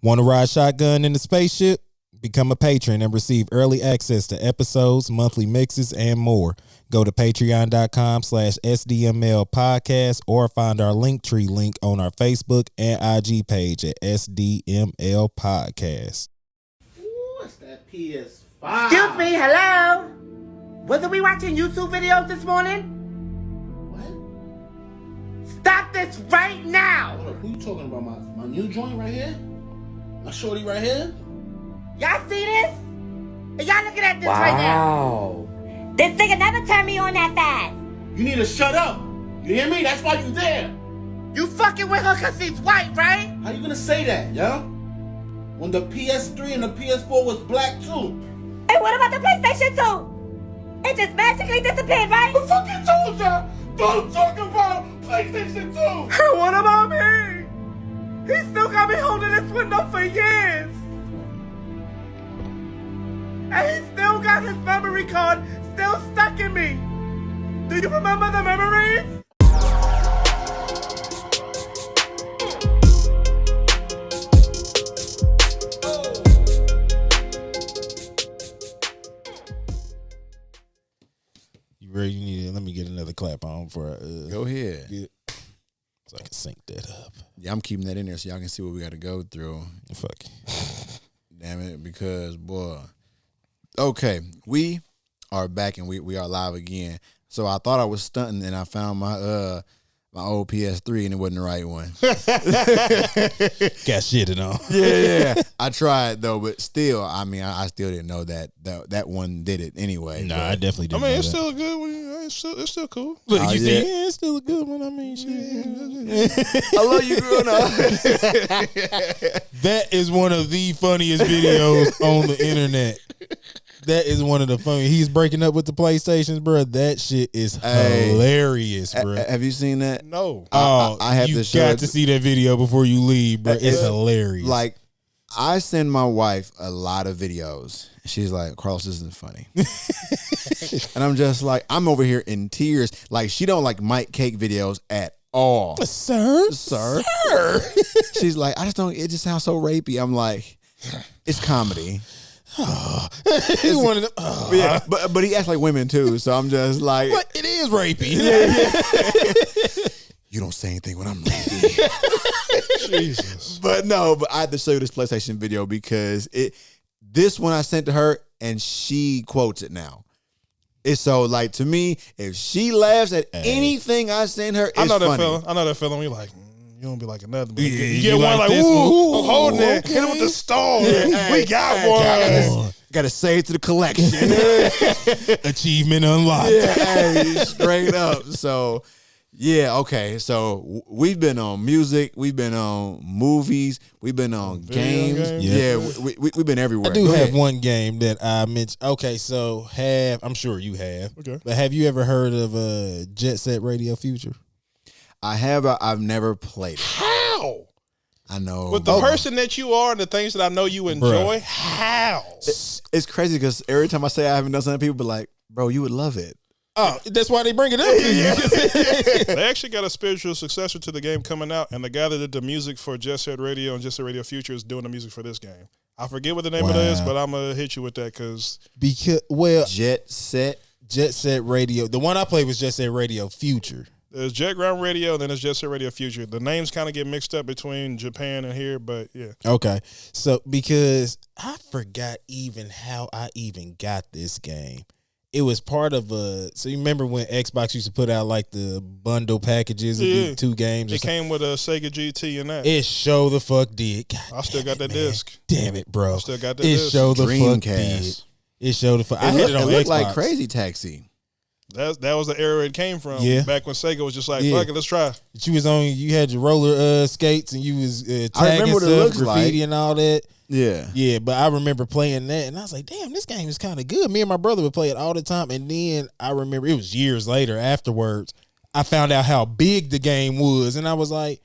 Want to ride shotgun in the spaceship? Become a patron and receive early access to episodes, monthly mixes, and more. Go to patreon.com/SDML podcast or find our Linktree link on our Facebook and IG page at SDML Podcast. Ooh, it's that PS5. Excuse me, hello? Wasn't we watching YouTube videos this morning? What? Stop this right now! Hold up, who you talking about? My new joint right here? My shorty right here? Y'all see this? Are y'all looking at this right now? This nigga never turned me on that fast. You need to shut up. You hear me? That's why you there. You fucking with her cause she's white, right? How you gonna say that, yo? When the PS3 and the PS4 was black too. And what about the PlayStation 2? It just magically disappeared, right? I fucking told ya! Don't talk about PlayStation 2! And what about me? He still got me holding this window for years. And he still got his memory card still stuck in me. Do you remember the memories? You ready? You need to, let me get another clap on for Go ahead. so I can sync that up. Yeah, I'm keeping that in there so y'all can see what we got to go through. Fuck. Damn it, because boy. Okay, we are back and we are live again. So I thought I was stunting and I found my my old PS3 and it wasn't the right one. Got shitted on. Yeah. I tried though, but still, I mean, I still didn't know that one did it anyway. Nah, but I definitely didn't. I mean, know it's that. still a good one. It's still cool. Look, Oh, you yeah. see, yeah, it's still a good one. I mean, shit. I love you growing up. That is one of the funniest videos on the internet. That is one of the funny. He's breaking up with the PlayStations, bro. That shit is hilarious, bro. Have you seen that? No. Oh, I have you to show got it. to see that video before you leave, bro. It's hilarious. Like, I send my wife a lot of videos. She's like, Carlos, this isn't funny. And I'm just like, I'm over here in tears. Like, she don't like Mike Cake videos at all. sir. She's like, I just don't, it just sounds so rapey. I'm like, it's comedy. He's one of them. But yeah, but he acts like women too. So I'm just like, But it is rapey. you don't say anything when I'm rapey. Jesus. But I had to show you this PlayStation video because this one I sent to her and she quotes it now. It's so like, to me, if she laughs at anything I send her, it's I know that funny. feeling. I know that feeling. We like, you don't be like another. But Yeah, you you get one like like, this ooh, one. I'm holding it. Okay. Hit it with the stone. Yeah, We got one. Got to save to the collection. Achievement unlocked. Yeah, hey, straight up. So, yeah, okay. So we've been on music, we've been on movies, we've been on games. Yeah. Yeah, we've been everywhere. I do Go have ahead. one game that I mentioned. Okay, so I'm sure you have. Okay. But have you ever heard of Jet Set Radio Future? I have. I've never played it. How? I know. With the person that you are and the things that I know you enjoy, Bruh. how? It's crazy because every time I say I haven't done something, people be like, "Bro, you would love it." Oh, that's why they bring it up. They actually got a spiritual successor to the game coming out, and the guy that did the music for Jet Set Radio and Jet Set Radio Future is doing the music for this game. I forget what the name of it is, but I'm gonna hit you with that because Jet Set Radio. The one I played was Jet Set Radio Future. there's Jet Ground Radio, and then there's Jet Set Radio Future. The names kind of get mixed up between Japan and here, but yeah. Okay, so because I forgot even how I even got this game. It was part of so you remember when Xbox used to put out like the bundle packages of the two games? It came with a Sega GT and that. It show the fuck did. God I still got that man. disc. Damn it, bro. I still got that It disc. show the fuck did. Dreamcast. It showed the fuck. I It had it on looked Xbox. like Crazy Taxi. That was the era it came from. Yeah. Back when Sega was just like, Yeah. fuck it, let's try. But you was on. You had your roller skates and you was tagging I remember what it stuff, looks graffiti like. and all that. Yeah. Yeah, but I remember playing that, and I was like, "Damn, this game is kind of good." Me and my brother would play it all the time, and then I remember it was years later. Afterwards, I found out how big the game was, and I was like,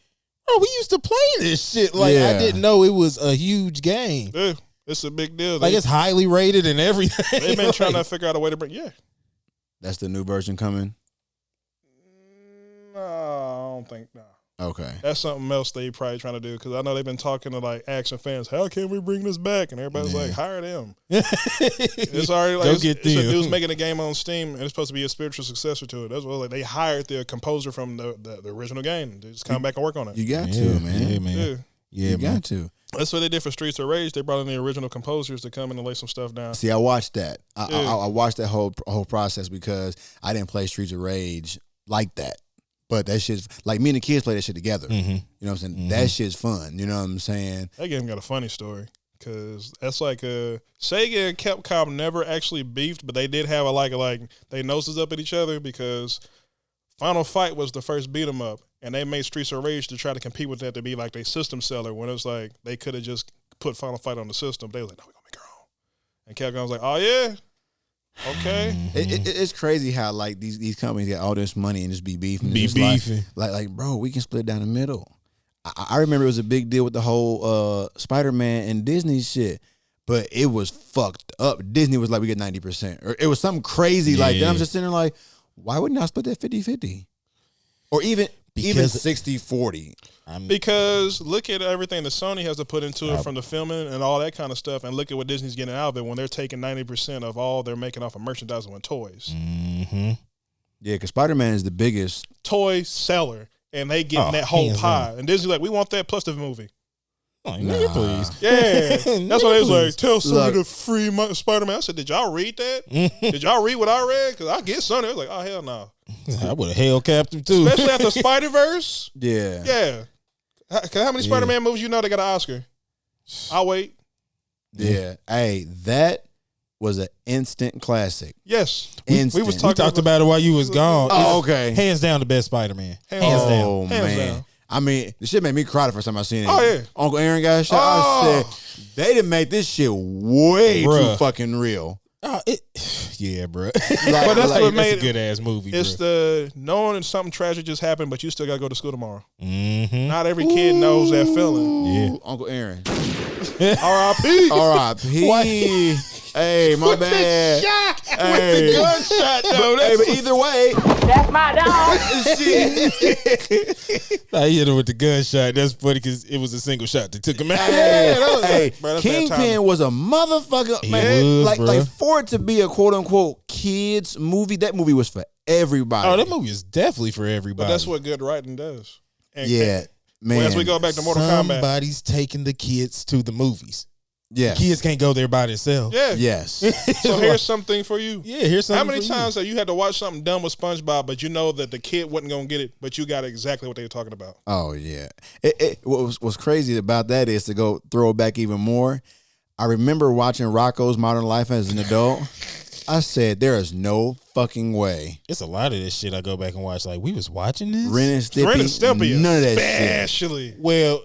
"Oh, we used to play this shit." Like I Yeah. didn't know it was a huge game. Yeah, it's a big deal. Like it's highly rated and everything. They've been trying to Like, figure out a way to bring. Yeah. That's the new version coming. No, I don't think. No. Okay. That's something else they probably trying to do because I know they've been talking to like action fans. How can we bring this back? And everybody's like, hire them. It's already like it's a dude's making a game on Steam and it's supposed to be a spiritual successor to it. That's what like they hired the composer from the original game to just come back and work on it. You got to, man. Yeah, man. Yeah, you man. got to. That's what they did for Streets of Rage. They brought in the original composers to come in and lay some stuff down. See, I watched that. I watched that whole process because I didn't play Streets of Rage like that. But that shit's like me and the kids play that shit together. Mm-hmm. You know what I'm saying? Mm-hmm. That shit's fun. You know what I'm saying? That game got a funny story because that's like Sega and Capcom never actually beefed, but they did have like they noses up at each other because Final Fight was the first beat 'em up, and they made Streets of Rage to try to compete with that to be like their system seller. When it was like they could have just put Final Fight on the system, they was like, "No, we're gonna make our own." And Capcom was like, "Oh yeah." Okay, it's crazy how like these companies get all this money and just be beefing. Like bro, we can split down the middle. I remember it was a big deal with the whole Spider-Man and Disney shit, but it was fucked up. Disney was like, we get 90%, or it was something crazy like that. I'm just sitting there like, why wouldn't I split that 50-50, or even 60-40? Because look at everything that Sony has to put into it from the filming and all that kind of stuff, and look at what Disney's getting out of it when they're taking 90% of all they're making off of merchandising with toys. Mm-hmm. Yeah, because Spider-Man is the biggest toy seller, and they getting that whole pie. And Disney's like, we want that plus the movie. Oh, nigga, please. Yeah. That's what they was like, tell Sony to free Spider-Man. I said, did y'all read that? Did y'all read what I read? Because I get Sony. I was like, oh, hell no. I would have hell capped him, too. Especially after Spider-Verse. Yeah. Yeah. How many Spider-Man movies you know they got an Oscar? I'll wait. Yeah. Hey, that was an instant classic. Yes. We talked about it while you was gone. Oh, okay. Hands down the best Spider-Man. Hands down. Hands man. down. I mean, the shit made me cry the first time I seen it. Oh, yeah. Uncle Aaron got shot. I said, they didn't make this shit way too fucking real. Yeah, bro. But that's what made a good ass movie. It's the knowing that something tragic just happened, but you still gotta go to school tomorrow. Mm-hmm. Not every kid knows that feeling. Yeah, Uncle Aaron. R.I.P. R.I.P. Hey, my bad. With the gunshot, though. Hey, but either way, That's my dog. I hit him with the gunshot. That's funny because it was a single shot that took him out. Hey, Kingpin was a motherfucker, man. Like for it to be a quote unquote kids movie, that movie was for everybody. Oh, that movie is definitely for everybody. But that's what good writing does. And man. As we go back to Mortal Kombat, somebody's taking the kids to the movies. Yeah, kids can't go there by themselves. Yeah. Yes. So here's something for you. Yeah, here's something. How many times have you had to watch something dumb with SpongeBob, but you know that the kid wasn't gonna get it, but you got exactly what they were talking about? Oh yeah. What's crazy about that is to go throw it back even more. I remember watching Rocko's Modern Life as an adult. I said, there is no fucking way. It's a lot of this shit I go back and watch. Like, we was watching this? Ren and Stimpy. None of that especially. shit. Well,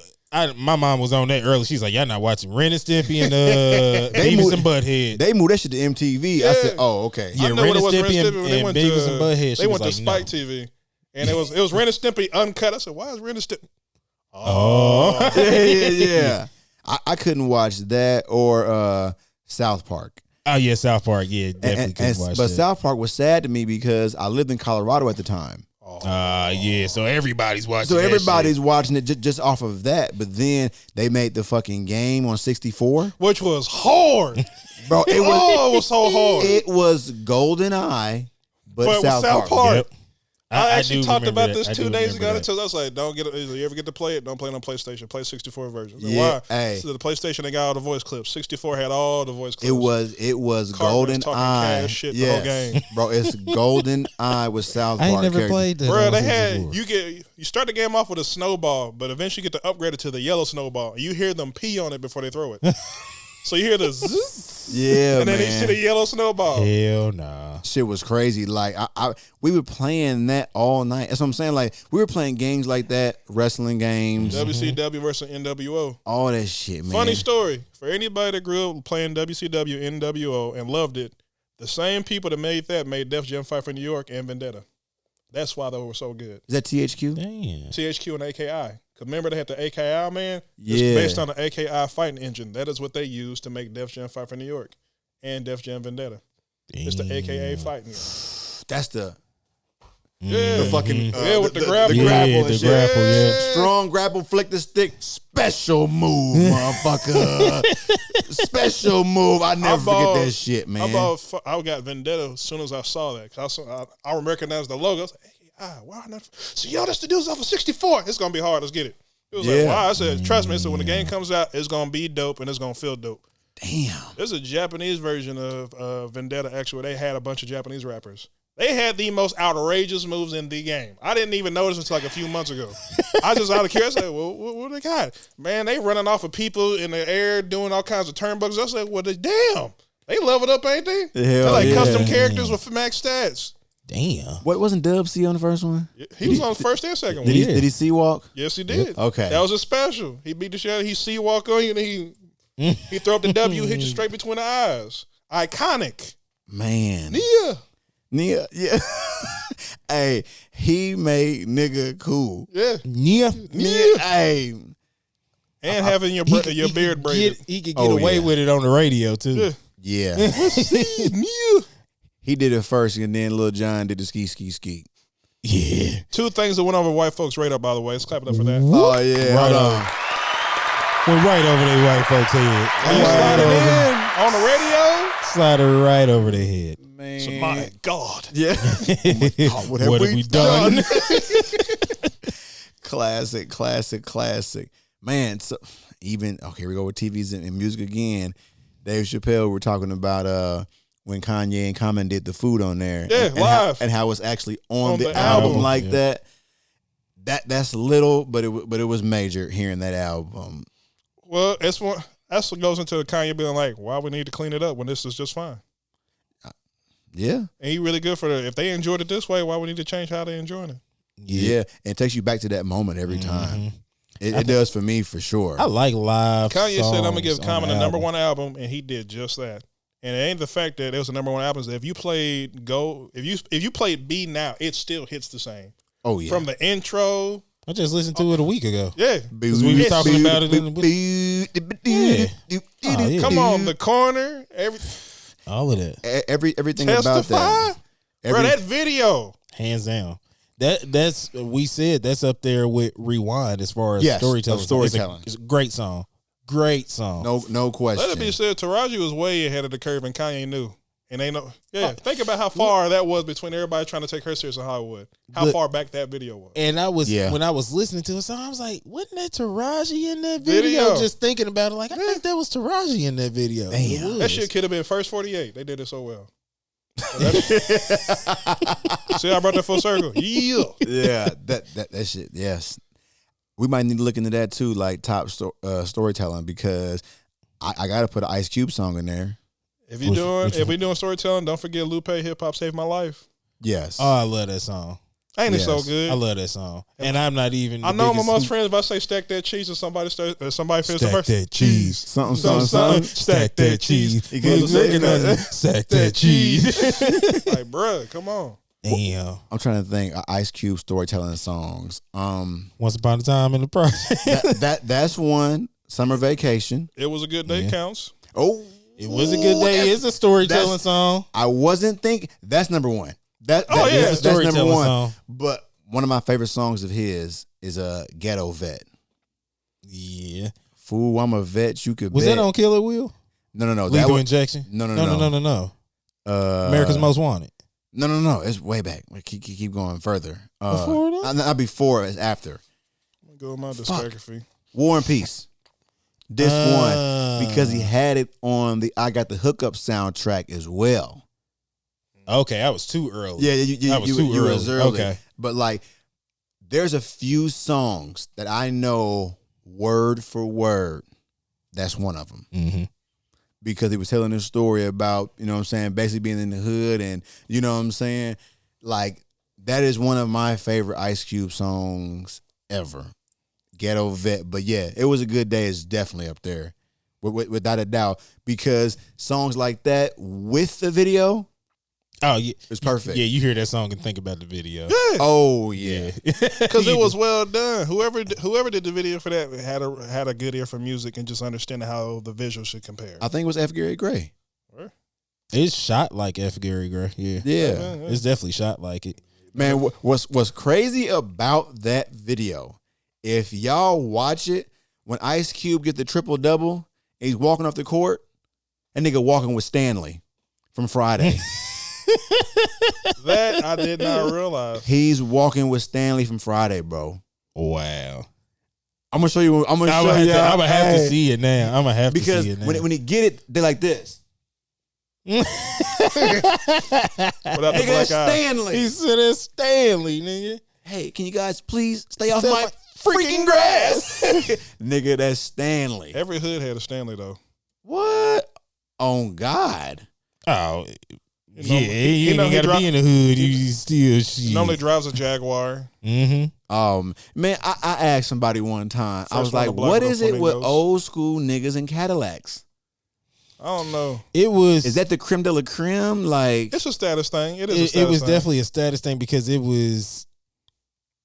my mom was on that early. She's like, y'all not watching Ren and Stimpy and Beavis and Butthead. They moved that shit to MTV. Yeah. I said, oh, okay. Yeah, Ren and Stimpy and Beavis and Butthead. They went to Spike TV. And it was Ren and Stimpy uncut. I said, why is Ren and Stimpy? Oh. Yeah. I couldn't watch that or South Park. Oh, yeah, South Park. Yeah, definitely couldn't watch that. But South Park was sad to me because I lived in Colorado at the time. Yeah, so everybody's watching So everybody's watching it just off of that. But then they made the fucking game on 64. Which was hard. Bro, it was so hard. It was GoldenEye, but South Park. Yep. I actually talked about this 2 days ago. I was like, don't get it. You ever get to play it? Don't play it on PlayStation. Play 64 version. Like, yeah, why? hey. So the PlayStation, they got all the voice clips. 64 had all the voice clips. It was GoldenEye. Shit, the whole game. Bro, it's GoldenEye with South Park. I ain't never played that. Bro, they had you start the game off with a snowball, but eventually you get to upgrade it to the yellow snowball. You hear them pee on it before they throw it. So you hear the zzz, yeah, and then man. you see the yellow snowball. Hell nah. Shit was crazy. Like we were playing that all night. That's what I'm saying. Like we were playing games like that, wrestling games, WCW versus NWO, all that shit, man. Funny story for anybody that grew up playing WCW, NWO, and loved it. The same people that made Def Jam Fight for New York and Vendetta. That's why they were so good. Is that THQ? Damn. THQ and AKI. Because remember they had the AKI, man? Yeah. It's based on the AKI fighting engine. That is what they used to make Def Jam Fight for New York and Def Jam Vendetta. Damn. It's the AKA fighting. That's the Yeah. The fucking with the grapple. the grapple, and the shit. grapple, yeah. Strong grapple, flick the stick, special move, motherfucker. Special move. I never forget that shit, man. I got Vendetta as soon as I saw that. Cause I recognized the logo. I was like, hey, why not? So y'all just to do this off of 64. It's gonna be hard. Let's get it. It was like, wow. I said, trust me. So when the game comes out, it's gonna be dope and it's gonna feel dope. Damn. There's a Japanese version of Vendetta. Actually, they had a bunch of Japanese rappers. They had the most outrageous moves in the game. I didn't even notice until like a few months ago. I just out of curiosity, well, what they got? Man, they running off of people in the air doing all kinds of turnbuckles. I said, well, damn. They leveled up, ain't they? They're like custom characters with max stats. Damn. What wasn't Dub C on the first one? He was on the first and second one. Did he see walk? Yes, he did. Okay. That was a special. He beat the shit out. He see walk on you and he throw up the W, hit you straight between the eyes. Iconic. Man. Yeah. Yeah. Hey, he made nigga cool. Yeah. Yeah. Hey. And having your beard braided. He could get away with it on the radio too. Yeah. Yeah. He did it first, and then Lil Jon did the ski. Yeah. Two things that went over white folks' radar, by the way. Let's clap it up for that. Oh, yeah. Right Hold on. Went right over their white folks' head. Slide it in on the radio. Slide it right over their head. Man. So, my God. Yeah. What have we done? Classic. Man, so even, okay, here we go with TVs and music again. Dave Chappelle, we're talking about when Kanye and Common did the food on there. Yeah, and live. and how it's actually on the album like that. That's little, but it was major hearing that album. Well, that's what goes into Kanye being like, why we need to clean it up when this is just fine. Yeah. And he really good for if they enjoyed it this way, why we need to change how they enjoying it? Yeah. And it takes you back to that moment every time. It does for me, for sure. I like live. Kanye said, I'm going to give songs Common on the the number album. one album, and he did just that. And it ain't the fact that it was the number one album. If you played if you played B now, it still hits the same. Oh, yeah. From the intro. I just listened to it a week ago. Yeah. Because we were talking about it in the Come on, the corner. all of that. Everything Testify. about that. Bro, that video. Hands down. That's we said that's up there with Rewind as far as storytelling. It's a great song. Great song. No question. Let it be said, Taraji was way ahead of the curve, and Kanye knew. And think about how far that was between everybody trying to take her serious in Hollywood. How far back that video was. And I was when I was listening to it, so I was like, wasn't that Taraji in that video? Just thinking about it, like I think that was Taraji in that video. Damn. That shit could have been first 48. They did it so well. See, I brought that full circle. Yeah, that shit. Yes, we might need to look into that too, like top storytelling, because I got to put an Ice Cube song in there. If we doing storytelling, don't forget Lupe Hip Hop Saved My Life. Yes. Oh, I love that song. Ain't it so good? I love that song, and I'm not even. I know my most friends. If I say stack that cheese, and somebody finishes the verse. That cheese, something. Stack that cheese. Stack that cheese. Like, bruh, come on. Damn. I'm trying to think. Ice Cube storytelling songs. Once Upon a Time in the Project. That's one. Summer Vacation. It was a good day. Counts. Oh, It was a good day. It's a storytelling song. I wasn't thinking. That's number one. That's storytelling number one. song. But one of my favorite songs of his is a Ghetto Vet. Yeah. Fool, I'm a vet. You could. Was bet. that on Killer Wheel? No. Lethal Injection? No. No. America's Most Wanted. No. It's way back. Keep going further. Before that? Not before. It's after. I'm gonna go with my discography. War and Peace. This one, because he had it on the I Got the Hookup soundtrack as well. Okay, I was too early. Yeah, you early. was early. Okay. But like, there's a few songs that I know word for word. That's one of them. Mm-hmm. Because he was telling a story about, you know what I'm saying, basically being in the hood, and you know what I'm saying? Like, that is one of my favorite Ice Cube songs ever. Ghetto Vet. But yeah, It Was a Good Day is definitely up there, without a doubt, because songs like that with the video, yeah, it's perfect. Yeah, you hear that song and think about the video. Yeah. Oh yeah, Because it was well done. Whoever did the video for that had a good ear for music and just understanding how the visual should compare. I think it was F. Gary Gray. It's shot like F. Gary Gray. Yeah. Yeah. It's definitely shot like it. Man, what's crazy about that video? If y'all watch it, when Ice Cube get the triple double, and he's walking off the court, that nigga walking with Stanley from Friday. That I did not realize. He's walking with Stanley from Friday, bro. Wow. I'm gonna show you. I'm gonna I'm show you. gonna have to see it now. I'm gonna have to Because see it now. when he get it, they're like this. Without the Nigga, black that's eye. Stanley. He said it's Stanley, nigga. Hey, can you guys please stay off Stay my off my freaking grass? Nigga, that's Stanley. Every hood had a Stanley though. What? On God. Oh, You know, you know ain't he gotta be in the hood. You still shit. Normally drives a Jaguar. Mm-hmm. Man, I asked somebody one time. I First was one like, to block what the is it with flamingos. old school niggas and Cadillacs? I don't know. It was. Is that the creme de la creme? Like, It's a status thing. It is a It status was thing. definitely a status thing because it was.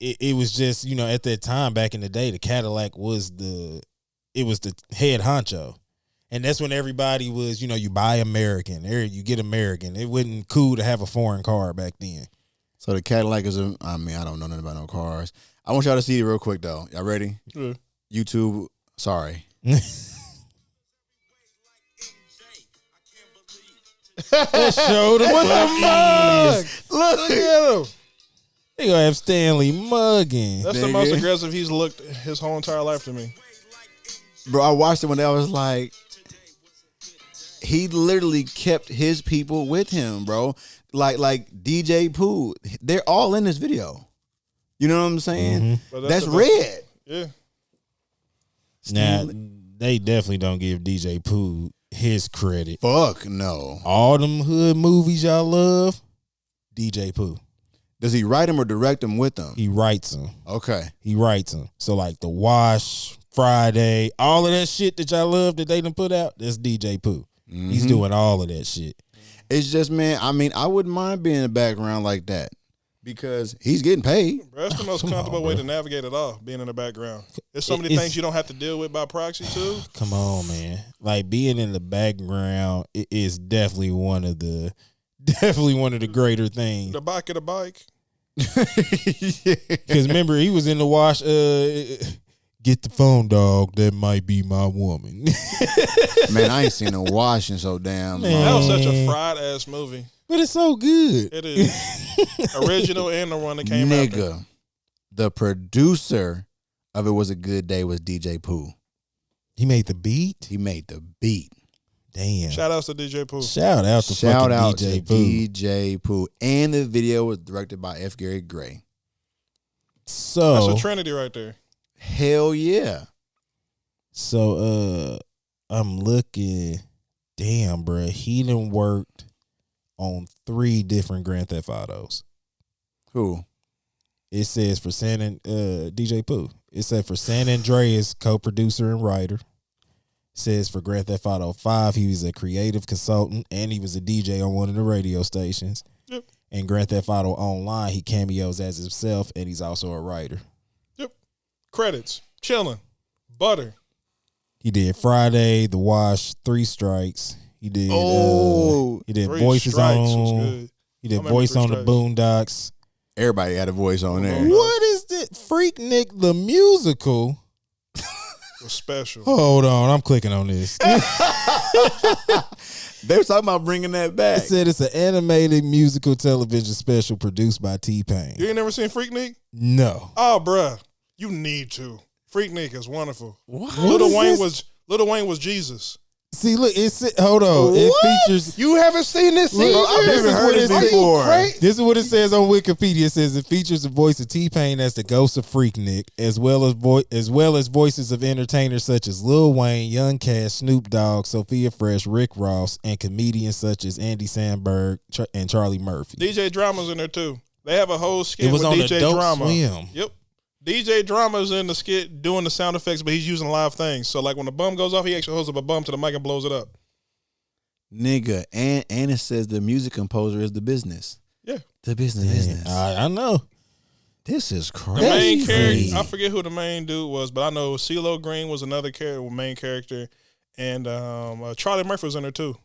It was just, you know, at that time back in the day, the Cadillac was the head honcho. And that's when everybody was, you know, you buy American, you get American. It wasn't cool to have a foreign car back then. so the Cadillac is I don't know nothing about no cars. I want y'all to see it real quick, though. Y'all ready? Yeah. YouTube, sorry. Show the mug. Look at him. They gonna have Stanley mugging. That's the most aggressive he's looked his whole entire life to me. Bro, I watched it when I was like, he literally kept his people with him, bro. Like DJ Pooh. They're all in this video. You know what I'm saying? But That's the- red. Yeah. Now, they definitely don't give DJ Pooh his credit. Fuck no. All them hood movies y'all love, DJ Pooh. Does he write them or direct them with them? He writes them. Okay. He writes them. So like The Wash, Friday, all of that shit that y'all love that they done put out, that's DJ Pooh. He's doing all of that shit. It's just, man, I mean, I wouldn't mind being in the background like that because he's getting paid. Bro, that's the most comfortable way to navigate it all, being in the background. There's so many things you don't have to deal with by proxy, too. Come on, man. Like being in the background is definitely one of the greater things. The back of the bike. Because remember, he was in The Wash. Get the phone, dog. That might be my woman. Man, I ain't seen no Wash in so damn Man. long. That was such a fried ass movie. But it's so good. It is. Original and the one that came after. Nigga, the producer of It Was a Good Day was DJ Pooh. He made the beat. He made the beat. Damn. Shout outs to DJ Pooh. Shout out to Shout fucking out DJ to Pooh. DJ Pooh. And the video was directed by F. Gary Gray. So That's a trinity right there. Hell yeah. So I'm looking. Damn, bruh. He done worked on 3 different Grand Theft Autos. Who? It says for DJ Pooh. It said for San Andreas, co-producer and writer. It says for Grand Theft Auto 5, he was a creative consultant and he was a DJ on one of the radio stations. Yep. And Grand Theft Auto Online, he cameos as himself and he's also a writer. Yep. Credits. Chilling. Butter. He did Friday, The Wash, 3 Strikes. He did. He did 3 voices Strikes was on. good. He did I remember voice 3 on the Strikes. Boondocks. Everybody had a voice on there. What is this? Freak Nik the musical. Was special. Hold on, I'm clicking on this. They were talking about bringing that It back. said it's an animated musical television special produced by T-Pain. You ain't never seen Freak Nik? No. Oh, bruh. You need to. Freak Nik is wonderful. What Lil is Wayne this? was Jesus. See, look, hold on. It features. You haven't seen this Look, scene? I've never heard this before. This is what it says on Wikipedia. It says it features the voice of T-Pain as the ghost of Freak Nik, as well as voices of entertainers such as Lil Wayne, Young Cash, Snoop Dogg, Sophia Fresh, Rick Ross, and comedians such as Andy Samberg and Charlie Murphy. DJ Drama's in there too. They have a whole skit It was with on DJ Adult Drama. Swim. Yep. DJ Drama's in the skit doing the sound effects, but he's using live things. So like when the bum goes off, he actually holds up a bum to the mic and blows it up. Nigga, and it says the music composer is the business. Yeah. The business. I know. This is The crazy. main character, I forget who the main dude was, but I know CeeLo Green was another main character, and Charlie Murphy was in there too.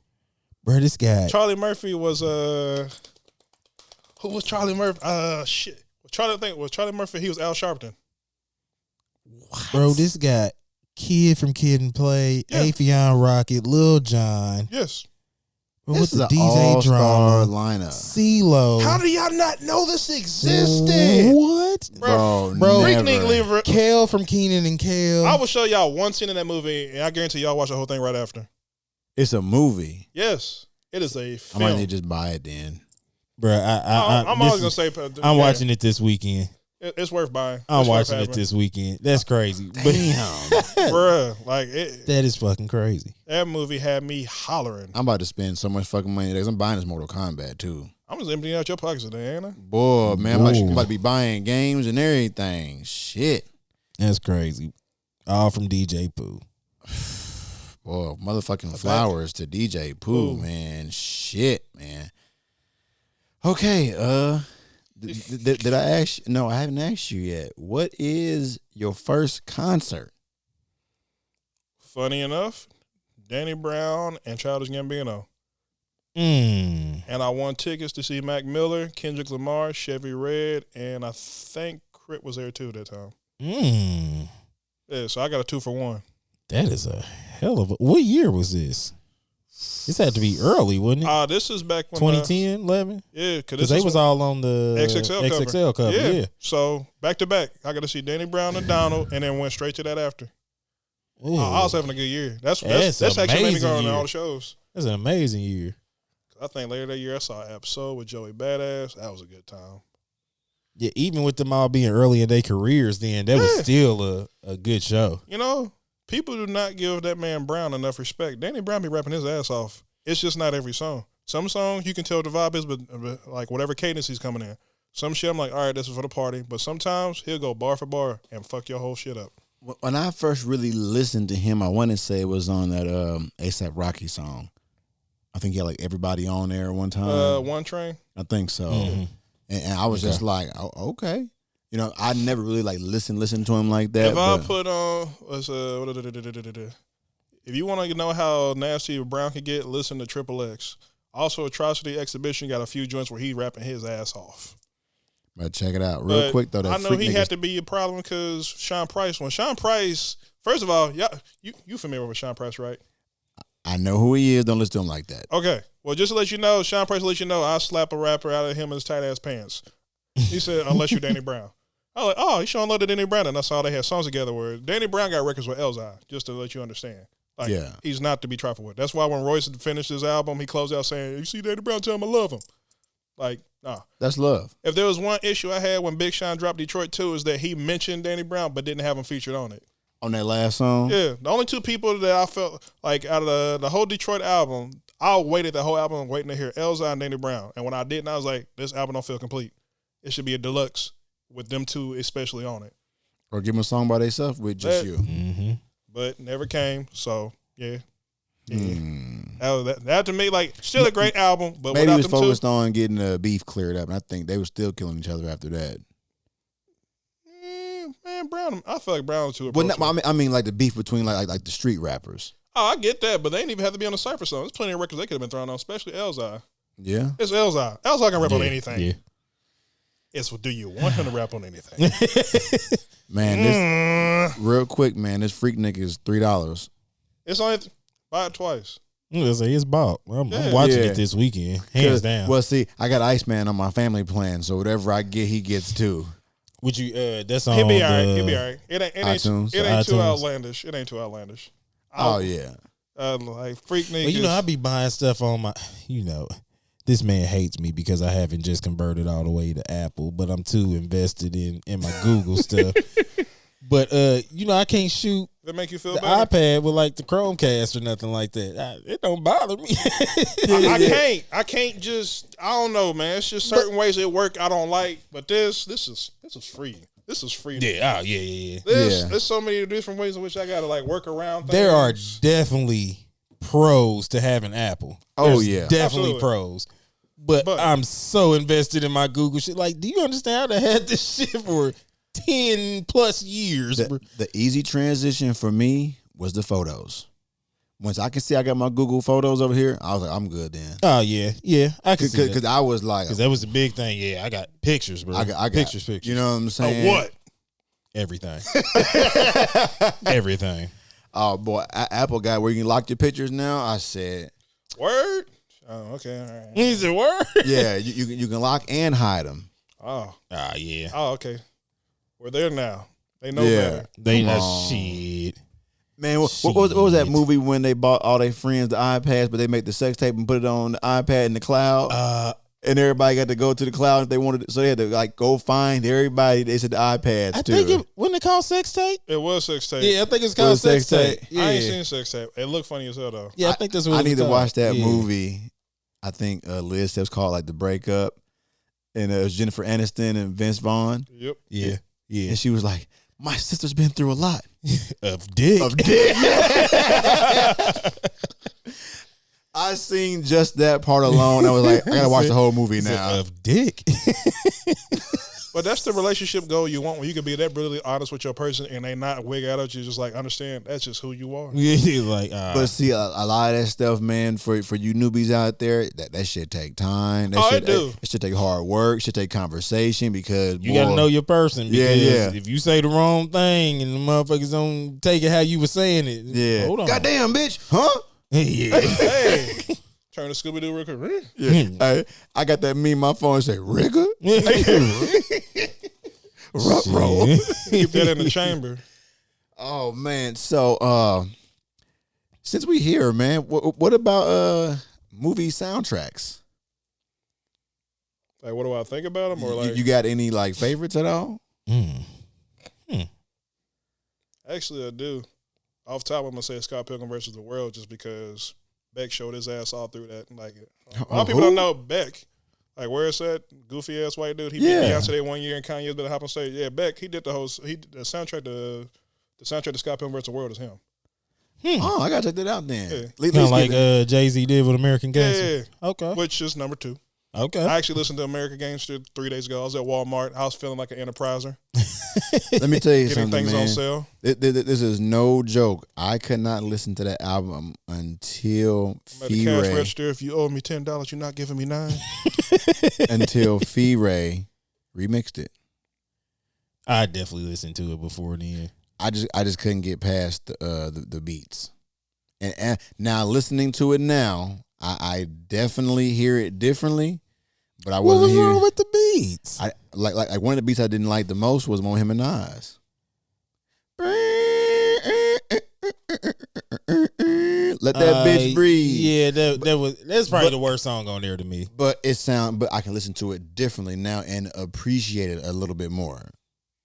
Bro, this guy. Charlie Murphy was Who was Charlie Murphy? Shit. Was Charlie Murphy? He was Al Sharpton. Bro, this guy, Kid from Kid and Play, Yeah. Afion Rocket, Lil Jon. Yes. Bro, This with is the an DJ all-star drama. lineup. CeeLo. How do y'all not know this existed? What? Bro, Freak never. Nik Lever. Kel from Keenan and Kel. I will show y'all one scene in that movie, and I guarantee y'all watch the whole thing right after. It's a movie. Yes, it is a I film. might need to just buy it then. Bro, I'm always gonna say I'm watching it this weekend. It's worth buying. I'm It's worth watching it having. this weekend. That's crazy. But Bruh, like that is fucking crazy. that movie had me hollering. I'm about to spend so much fucking money because I'm buying this Mortal Kombat too. I'm just emptying out your pockets today, ain't I? Boy, man, I'm Ooh. about to be buying games and everything. Shit. That's crazy. All from DJ Pooh. Boy, motherfucking flowers to DJ Pooh, man. Shit, man. Okay, did I ask you? No, I haven't asked you yet. What is your first concert? Funny enough, Danny Brown and Childish Gambino. Mm. And I won tickets to see Mac Miller, Kendrick Lamar, Chevy Red, and I think Crit was there too that time. Mm. Yeah, so I got a 2-for-1. That is a hell of a. What year was this? This had to be early, wouldn't it? This is back when 2010, 11? yeah, Because they was all on the XXL cover. Yeah. So back to back, I got to see Danny Brown and Donald, and then went straight to that after. Ooh. I was having a good year. That's That's actually made me amazing go on year. all the shows. That's an amazing year. I think later that year I saw Episode with Joey Badass. That was a good time. Yeah, even with them all being early in their careers, then that was still a good show. You know, people do not give that man Brown enough respect. Danny Brown be rapping his ass off. It's just not every song. Some songs you can tell the vibe is, but like whatever cadence he's coming in. Some shit I'm like, all right, this is for the party. But sometimes he'll go bar for bar and fuck your whole shit up. When I first really listened to him, I want to say it was on that ASAP Rocky song. I think he had like everybody on there at one time. One Train. I think so. Mm-hmm. And I was just like, oh, okay. You know, I never really like listen to him like that. If I put on, if you want to know how nasty Brown can get, listen to Triple X. Also, Atrocity Exhibition got a few joints where he rapping his ass off. But check it out real quick though. That I know Freak he Nik had is- to be a problem because Sean Price. When Sean Price, first of all, you familiar with Sean Price, right? I know who he is. Don't listen to him like that. Okay. Well, just to let you know, Sean Price let you know, I'll slap a rapper out of him in his tight ass pants. He said, unless you're Danny Brown. I was like, oh, he's showing love to Danny Brown, and that's all they had songs together where Danny Brown got records with Elzai, just to let you understand. Like, Yeah. he's not to be trifled with. That's why when Royce finished his album, he closed out saying, you see Danny Brown, tell him I love him. Like, nah. That's love. If there was one issue I had when Big Sean dropped Detroit 2 is that he mentioned Danny Brown but didn't have him featured on it. On that last song. Yeah, the only two people that I felt like out of the whole Detroit album, I waited the whole album waiting to hear Elzai and Danny Brown. And when I didn't, I was like, this album don't feel complete. It should be a deluxe with them two especially on it. Or give him a song by themselves with just you. Mm-hmm. But never came, so yeah. That to me, like, still a great album, but Maybe he without was them focused two, on getting the beef cleared up, and I think they were still killing each other after that. man, Brown, I feel like Brown was too Well, approachable. I mean, like the beef between like the street rappers. Oh, I get that, but they didn't even have to be on a Cypher song. There's plenty of records they could have been thrown on, especially Elzai. Yeah. It's Elzai. Elzai can rap on anything. Yeah. It's do you want him to rap on anything? Man, this real quick, man. This Freak Nik is $3. It's only buy it twice. I say it's bought. I'm Yeah. watching Yeah. it this weekend, hands down. Well, see, I got Iceman on my family plan, so whatever I get, he gets too. Would you? That's on. He'll be all right. the- He'll be all right. It ain't iTunes. It ain't too iTunes. outlandish. It ain't too outlandish. Oh yeah. Like Freak Nik. Well, you know, I be buying stuff on my. You know, this man hates me because I haven't just converted all the way to Apple, but I'm too invested in my Google stuff. But you know, I can't shoot that make you feel the better. iPad with like the Chromecast or nothing like that. It don't bother me. I can't just. I don't know, man. It's just certain ways it work I don't like. But this is free. This is free. yeah, There's so many different ways in which I gotta like work around things. There are definitely pros to having Apple. Oh, There's yeah. definitely Absolutely. pros. But I'm so invested in my Google shit. Like, do you understand how to have this shit for 10 plus years? The easy transition for me was the photos. once I can see I got my Google Photos over here, I was like, I'm good then. Oh yeah, I can see that. Because I was like, Because that was the big thing. Yeah, I got pictures, bro. I got pictures. You know what I'm saying? What? Everything. Everything. Oh boy, Apple got where you can lock your pictures now. I said, Word? Oh, okay. All right. He said, word? yeah, you can lock and hide them. Oh. Ah, yeah. Oh, okay. We're there now. They know Yeah. better. They Come know on. shit. Man, what was that Shit. movie when they bought all their friends the iPads, but they make the sex tape and put it on the iPad in the cloud? And everybody got to go to the cloud if they wanted it. So they had to like go find everybody. They said the iPads I too. think wasn't it called sex tape? It was sex tape. Yeah, I think it's called Was sex sex tape. tape? I ain't Yeah. seen sex tape. It looked funny as hell though. Yeah, I think that's what I it was need to called. watch that Yeah. movie. I think Liz said it was called like The Breakup. And it was Jennifer Aniston and Vince Vaughn. Yep. Yeah. And she was like, my sister's been through a lot. Of dick. Of dick. I seen just that part alone. I was like, I gotta watch the whole movie now. Of dick. But that's the relationship goal you want when you can be that brutally honest with your person and they not wig out at you, just like understand that's just who you are. Yeah, like, But see, a lot of that stuff, man, for you newbies out there, that shit take time. That shit, it do. It should take hard work. Should take conversation because you got to know your person. Yeah, Because yeah. if you say the wrong thing and the motherfuckers don't take it how you were saying it, Yeah. hold on. Goddamn, bitch. Huh? Yeah. Hey, turn to Scooby Doo real quick. Yeah. I got that meme on my phone and say, Rigger? Ruh-roh. Keep that in the chamber. Oh, man. So, since we here, man, what about movie soundtracks? Like, what do I think about them? Or like, You got any, like, favorites at all? actually, I do. Off top, I'm gonna say Scott Pilgrim versus the World, just because Beck showed his ass all through that. Like, a lot of people don't know Beck. Like, where it's at, goofy ass white dude. He beat Beyonce that 1 year, and Kanye's better hop and say, yeah, Beck. He did the soundtrack. The soundtrack to Scott Pilgrim versus the World is him. Oh, I gotta check that out then. Yeah. Let's Kind of get like it. Jay-Z did with American Gangster. Yeah, Okay. which is number 2. Okay. I actually listened to American Gangster 3 days ago. I was at Walmart. I was feeling like an enterpriser, Let me tell you getting something, things man. on sale. This is no joke. I could not listen to that album until I'm at the cash Fee-Ray, register. If you owe me $10, you're not giving me $9. until Fee-Ray remixed it. I definitely listened to it before then. I just couldn't get past the beats. And now listening to it now, I definitely hear it differently. But I What wasn't was hearing. wrong with the beats? I like one of the beats I didn't like the most was one with him and Nas. Let that bitch breathe. Yeah, that's probably the worst song on there to me. But I can listen to it differently now and appreciate it a little bit more.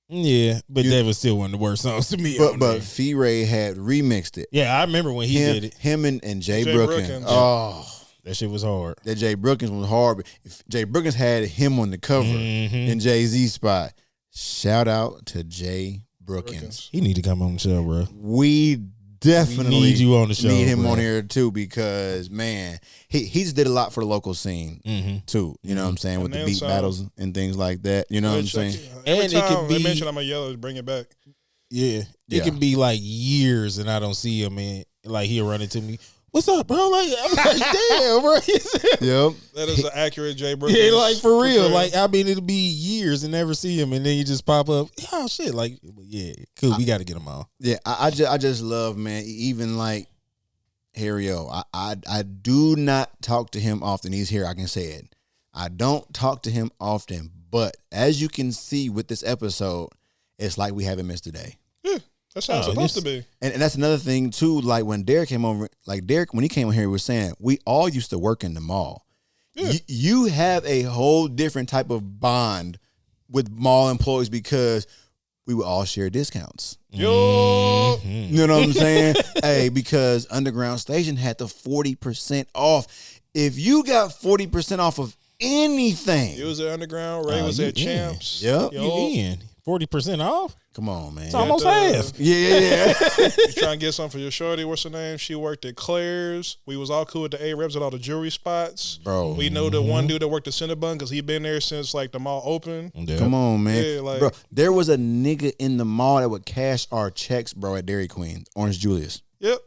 Yeah, but that was still one of the worst songs to me. on But there. Fee-Ray had remixed it. Yeah, I remember when he did it. Him and Jay Jay Brookins. Brookins. Oh, That shit was hard. that Jay Brookins was hard. But if Jay Brookins had him on the cover in Jay-Z spot. Shout out to Jay Brookins. He need to come on the show, bro. We definitely need you on the show, Need him bro. on here too because man, he just did a lot for the local scene too. You know what I'm saying, with the then beat some. battles and things like that. You know what I'm saying? Every And it time could they be- mention I'm a yellow, bring it back. Yeah. It Yeah. can be like years and I don't see him and like he'll run into me. What's up, bro? Like I'm like, damn, bro. Yep. That is an accurate Jay Brookins. Yeah, like for real. portrayal. Like I mean, it'll be years and never see him, and then you just pop up. Oh shit! Like yeah, cool. We got to get him on. Yeah, I just love, man. Even like Harry O. I do not talk to him often. He's here. I can say it. I don't talk to him often, but as you can see with this episode, it's like we haven't missed a day. That's how it's Oh, supposed this- to be. And that's another thing too. Like when Derek came over, like Derek when he came on here, he was saying we all used to work in the mall. Yeah. You have a whole different type of bond with mall employees because we would all share discounts. Yo, You know what I'm saying? Hey, because Underground Station had the 40% off. If you got 40% off of anything, you was at Underground. Ray was you at in. Champs. Yep. You in 40% off? come on, man. It's almost half. Yeah. You trying to get something for your shorty? What's her name? She worked at Claire's. We was all cool with the A-Reps at all the jewelry spots. Bro. We know the one dude that worked at Cinnabon because he been there since like the mall opened. Yeah. Come on, man. Yeah, like- bro, there was a nigga in the mall that would cash our checks, bro, at Dairy Queen, Orange Julius. Yep.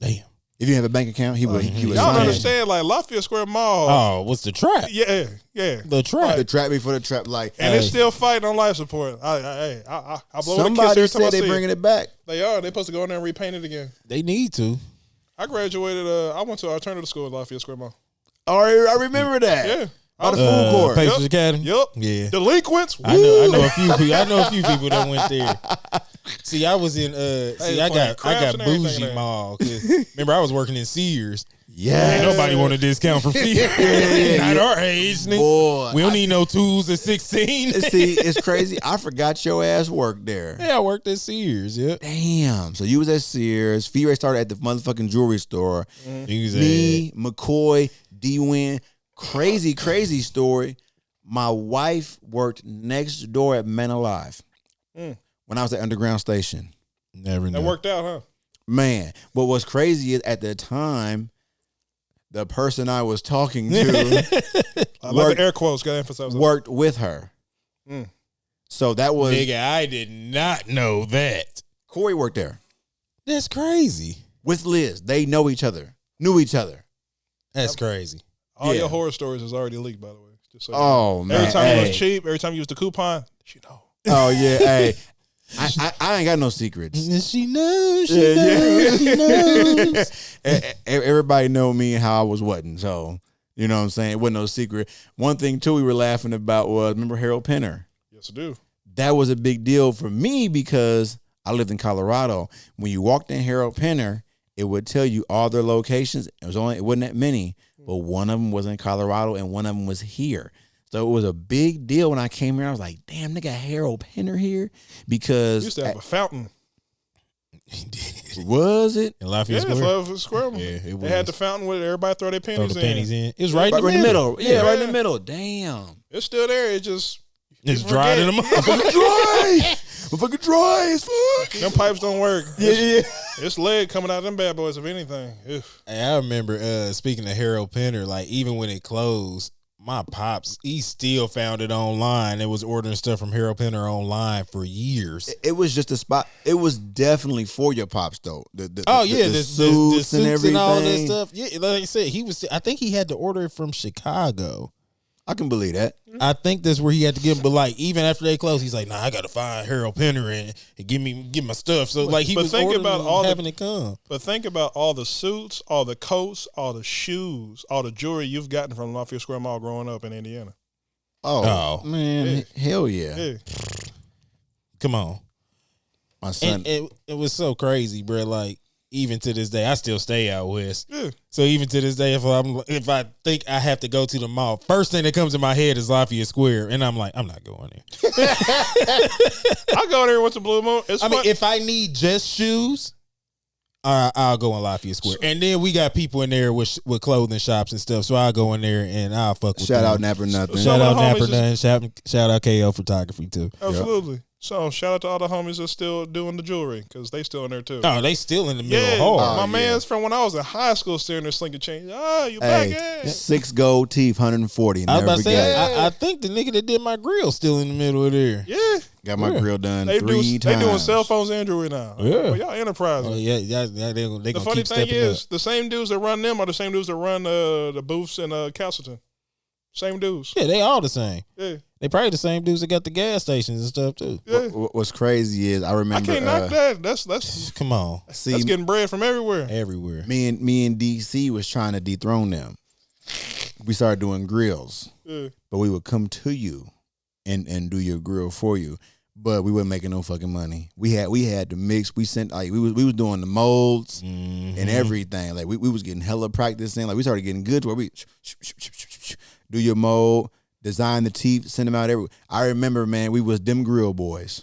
Damn. If you have a bank account, he would. He would. Y'all don't sign. understand, like Lafayette Square Mall. Oh, what's the trap? Yeah. The trap. The trap before the trap. Like, And they're still fighting on life support. I blow the kiss somebody every time I said see they it. bringing it back. They are. They're supposed to go in there and repaint it again. They need to. I graduated. I went to alternative school at Lafayette Square Mall. Oh, I remember that. Yeah. By the food court. Pacers Yep. Academy. Yep. Yeah. Delinquents. I know a few people. I know a few people that went there. See, I was in. I got crafts and everything bougie there. mall. 'Cause remember, I was working in Sears. Yeah. Ain't nobody want a discount from Sears. Not our age, nigga. Boy, We don't need no tools at 16. See, it's crazy. I forgot your ass worked there. Yeah, I worked at Sears. Yeah. Damn. So you was at Sears. Fee-Ray started at the motherfucking jewelry store. Me, McCoy, D-Win. Crazy story. My wife worked next door at Men Alive when I was at Underground Station. Never That knew. worked out, huh? Man, but what's crazy is at the time, the person I was talking to I like the air quotes. Got to emphasize that. worked with her. So that was Nigga, I did not know that. Corey worked there That's crazy. with Liz. They knew each other. That's crazy. All Yeah. your horror stories is already leaked, by the way. Just so you know. Oh man! Every time it Hey. was cheap, every time you used the coupon, you know. Oh yeah, hey, I ain't got no secrets. She knows. She knows. Everybody know me and how I was wasn't. So you know what I'm saying. It wasn't no secret. One thing too we were laughing about was remember Harold Penner. Yes, I do. That was a big deal for me because I lived in Colorado. When you walked in Harold Penner, it would tell you all their locations. It wasn't that many, but one of them was in Colorado and one of them was here. So it was a big deal when I came here. I was like, damn, they got Harold Penner here because You used to have a fountain. was it? In Lafayette Yeah, Square. for Square. Yeah, it They was. had the fountain where everybody throw their Throw pennies the pennies in. in. It was right, Right in the middle. Yeah, right in Yeah. the middle. Damn. It's still there. It just It's dry in the mouth. Dry. Motherfucking dry as fuck. them pipes don't work. Yeah. It's lead coming out of them bad boys. If anything, Ugh. Hey, I remember speaking of Harold Penner, like even when it closed, my pops, he still found it online and was ordering stuff from Harold Penner online for years. It was just a spot. It was definitely for your pops though. The Suits and everything. and all that stuff. Yeah, like I said, I think he had to order it from Chicago. I can believe that. I think that's where he had to get him. But like even after they closed, he's like, "Nah, I gotta find Harold Penner and give my stuff." So like he But was think ordering about and all the- having it come. But think about all the suits, all the coats, all the shoes, all the jewelry you've gotten from Lafayette Square Mall growing up in Indiana. Oh, Oh. man, hell yeah. Yeah. Come on. My son. And it was so crazy, bro. Like even to this day, I still stay out west. Yeah. So even to this day, if I think I have to go to the mall, first thing that comes to my head is Lafayette Square, and I'm like, I'm not going there. I go there with the Blue Moon. It's I mean, fun. if I need just shoes, I'll go in Lafayette Square, and then we got people in there with clothing shops and stuff. So I'll go in there and I'll fuck with Shout them. out Napper Nothing. So- Shout out Some of the Napper homies Dunn. Shout out KO Photography too. Absolutely. So shout out to all the homies that's still doing the jewelry because they still in there too. Oh, they still in the middle Yeah, hard. my yeah. man's from when I was in high school still in there slinking change. Ah, you Hey, back in. 6 gold teeth, 140. I was Never about to say, forget it. I think the nigga that did my grill still in the middle of there. Yeah. Got my grill done They 3 times. doing cell phones and jewelry now. Yeah. Well, y'all enterprising. Oh yeah, they The gonna funny keep thing stepping is, up. the same dudes that run them are the same dudes that run the booths in Castleton. Same dudes. Yeah, they all the same. Yeah. They probably the same dudes that got the gas stations and stuff too. Yeah. What's crazy is I I remember can't knock that. That's Come on, see, getting bread from everywhere. everywhere. me and DC was trying to dethrone them. We started doing grills, Yeah. but we would come to you and do your grill for you. But we wasn't making no fucking money. We had to mix. We sent like we was doing the molds and everything. Like we was getting hella practice in. Like we started getting good to where we do your mold, design the teeth, send them out everywhere. I remember, man, we was them grill boys.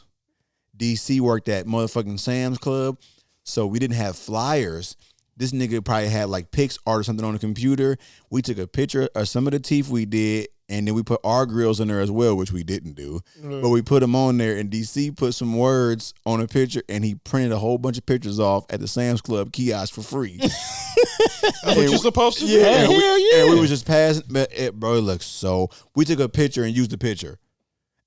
DC worked at motherfucking Sam's Club, so we didn't have flyers. This nigga probably had like Pix art or something on the computer. We took a picture of some of the teeth we did, and then we put our grills in there as well, which we didn't do. But we put them on there, and DC put some words on a picture, and he printed a whole bunch of pictures off at the Sam's Club kiosk for free. That's what you're supposed to do. Yeah, and hell we was just passing. But it looks so. We took a picture and used the picture,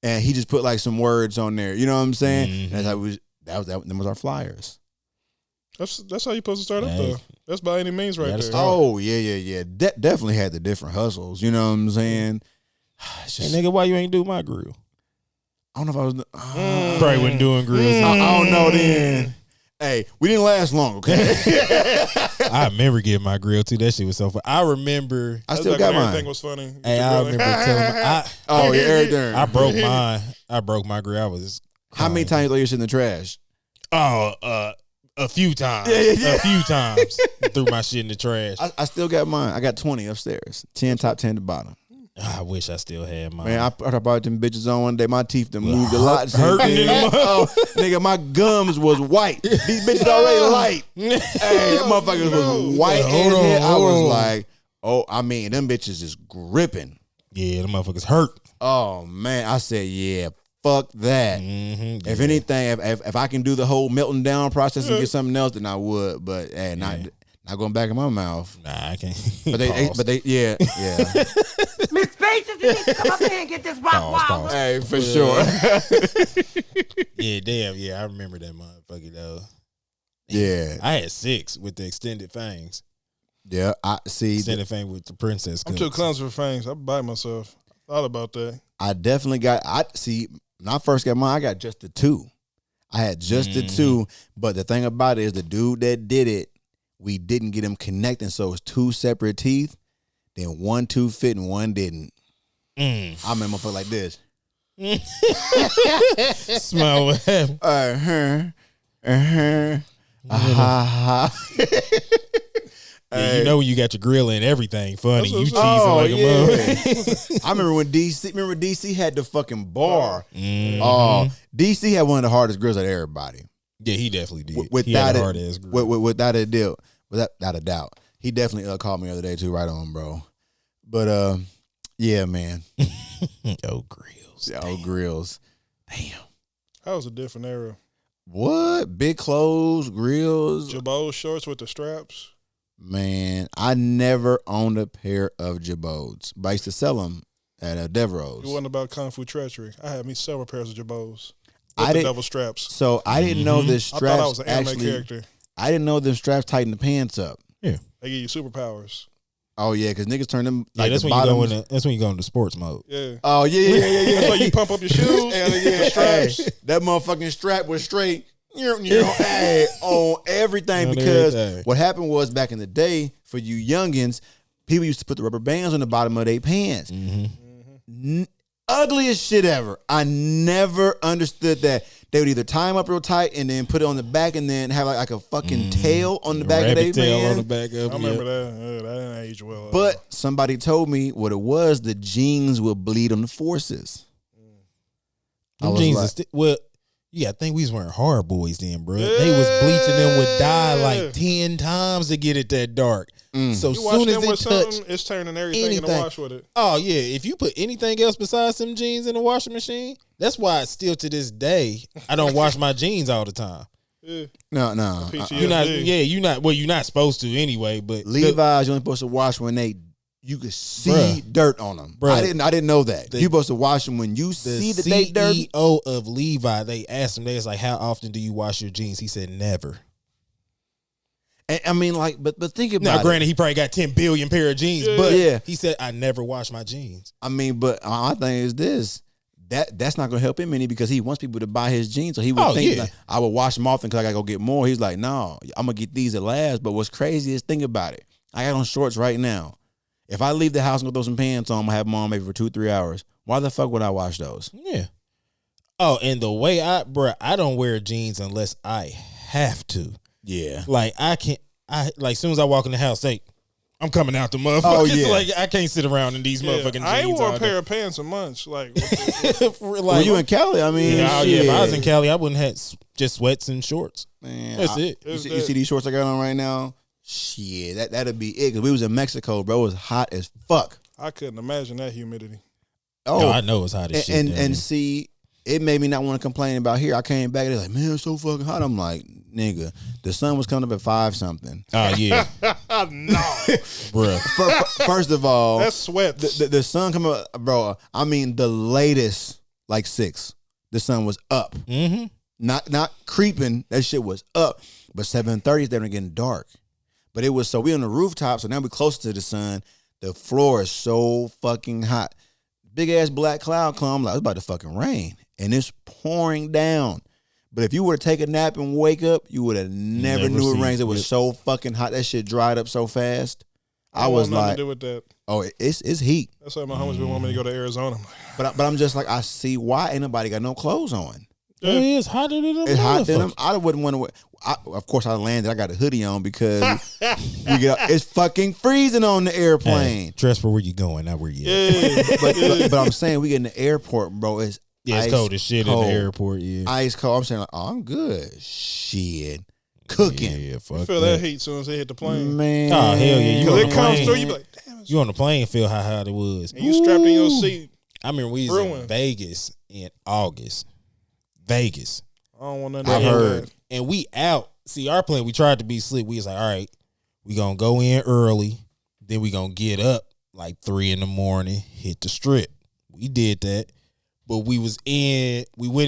and he just put like some words on there. You know what I'm saying? That's how we. That was our flyers. That's how you supposed to start up Hey. though. That's by any means right gotta there. start. Oh yeah. Definitely had the different hustles. You know what I'm saying? It's Hey, just, nigga, why you ain't do my grill? I don't know if I was. Probably wasn't doing grills. I don't know then. Hey, we didn't last long, okay? I remember getting my grill too. That shit was so fun. I remember. I That's still back got when mine. everything was funny. Hey, I remember telling. Oh yeah, everything. I broke mine. I broke my grill. I was. How many times you throw your shit in the trash? Oh, a few times. Yeah. A few times. Threw my shit in the trash. I still got mine. I got 20 upstairs. 10 top, 10 the bottom. I wish I still had mine. Man, I brought them bitches on one day. My teeth done moved a lot. hurting since in then. the Oh, nigga, my gums was white. These bitches already light. Hey, that motherfuckers was white Hold as on, hell. I hold was on. like, oh, I mean, them bitches is gripping. Yeah, the motherfuckers hurt. Oh man, I said, yeah, fuck that. Mm-hmm. If anything, if I can do the whole melting down process and get something else, then I would. But hey, not going back in my mouth. Nah, I can't. But they, yeah. Miss Faces, you need to come up here and get this rock Pause. Hey, for sure. Yeah, damn. Yeah, I remember that motherfucker though. Yeah, I had 6 with the extended fangs. yeah. I see. Extended fang with the princess. I'm too clumsy for fangs. I bite myself. Thought about that. I definitely got. I see. When I first got mine, I got just the 2. I had just the 2. But the thing about it is, the dude that did it, we didn't get him connecting, so it's 2 separate teeth. Then 1 tooth fit and 1 didn't. I remember motherfucker like this. Smile what happened. Yeah, you know when you got your grill and everything funny, you cheesing like a motherfucker. I remember when DC had the fucking bar. Oh, DC had one of the hardest grills out of everybody. Yeah, he definitely did. He had Without a it, hard ass grill. without a deal, without a doubt, he definitely called me the other day too. Right on, bro. But yeah, man. Oh, grills. Oh, grills. Damn. That was a different era. What? Big clothes, grills. Jabot shorts with the straps. Man, I never owned a pair of Jabots, but I used to sell them at It Devereaux's. wasn't about kung fu treachery. I had me several pairs of Jabots I with the didn't- double straps. So I didn't know the I straps thought I was an anime actually. character. I didn't know the straps tighten the pants up. They give you superpowers. Oh yeah, because niggas turn them Yeah, like that's the when you go bottoms. in. That's when you go into sports mode. Yeah. Oh yeah. That's why you pump up your shoes. Hell yeah. The straps. Hey, that motherfucking strap was straight. Hey, on everything, On because everything. what happened was back in the day for you youngins, people used to put the rubber bands on the bottom of their pants. Ugliest shit ever. I never understood that. They would either tie them up real tight and then put it on the back and then have like a fucking tail on the back of their Rabbit tail on the pants. back of I it. remember that. Yeah, that didn't age well. But somebody told me what it was. The jeans would bleed on the forces. I Them was jeans like- is well, yeah, I think we was wearing hard boys then, bro. They was bleaching them with dye like 10 times to get it that dark. So you wash soon as them it with touched, something, it's turning everything in the anything. wash with it. oh yeah, if you put anything else besides some jeans in the washing machine, that's why still to this day I don't wash my jeans all the time. Yeah. No. PTSD. You're not supposed to anyway. But Levi's, you're only supposed to wash when you could see Bruh. dirt on them. Bruh. I didn't know that. The- You supposed to wash them when you the see that they dirty. CEO of Levi, they asked him, they was like, "How often do you wash your jeans?" He said, "Never." And, I mean, like, but think about Now, it. granted, he probably got 10 billion pair of jeans, but Yeah. he said, "I never wash my jeans." I mean, but my thing is this. That's not gonna help him any because he wants people to buy his jeans. So he would think like, I would wash them often because I gotta go get more. He's like, no, I'm gonna get these at last. But what's crazy is think about it. I got on shorts right now. If I leave the house and go throw some pants on, I'm gonna have them on maybe for 2-3 hours. Why the fuck would I wash those? Yeah. Oh, and the way I don't wear jeans unless I have to. Yeah. Like as soon as I walk in the house, I'm coming out the motherfuckers. Oh, yeah. Like I can't sit around in these motherfucking jeans. I ain't wore all a day. pair of pants in months. Like, Well, you in Cali? I mean, yeah, shit. if I was in Cali, I wouldn't have just sweats and shorts. Man, That's it. You see these shorts I got on right now? Shit, that'd be it. Cause we was in Mexico, bro. It was hot as fuck. I couldn't imagine that humidity. Oh, I know it's hot as shit. And see, it made me not want to complain about here. I came back, they're like, man, it's so fucking hot. I'm like, nigga, the sun was coming up at 5 something. oh yeah, No, bro. First of all, that's sweats. the sun come up, bro. I mean, the latest like 6, the sun was up, Mm-hmm. not creeping. That shit was up. but 7:30 they're getting dark. But it was so we on the rooftop, so now we're closer to the sun. The floor is so fucking hot. Big ass black cloud come. Like, it's about to fucking rain, and it's pouring down. But if you were to take a nap and wake up, you would have never knew it rains. It was so fucking hot. That shit dried up so fast. I was like, to do with that. oh, it's heat. That's why my homies been wanting me to go to Arizona. But I'm just like, I see why ain't nobody got no clothes on. Yeah. It's hotter than them. It's hot than them. I wouldn't want to. Of course, I landed. I got a hoodie on because it's fucking freezing on the airplane. Hey, dress for where you going, not where you Yeah. But I'm saying we get in the airport, bro. It's it's cold as shit cold. in the airport. Yeah, Ice cold. I'm saying, like, oh, I'm good. Shit, cooking. Yeah, fuck You feel that heat as soon as they hit the plane. Man. Oh hell yeah! You on Because the it comes plane? through, you be like, damn. You on the plane? Feel how hot it was. And you strapped in your seat. I remember we was in Brewing. Vegas in August. Vegas. I don't want nothing I to do with heard. that. And we out. See, our plan, we tried to be slick. We was like, all right, we gonna go in early. Then we gonna get up like 3 a.m, hit the strip. We did that. But we went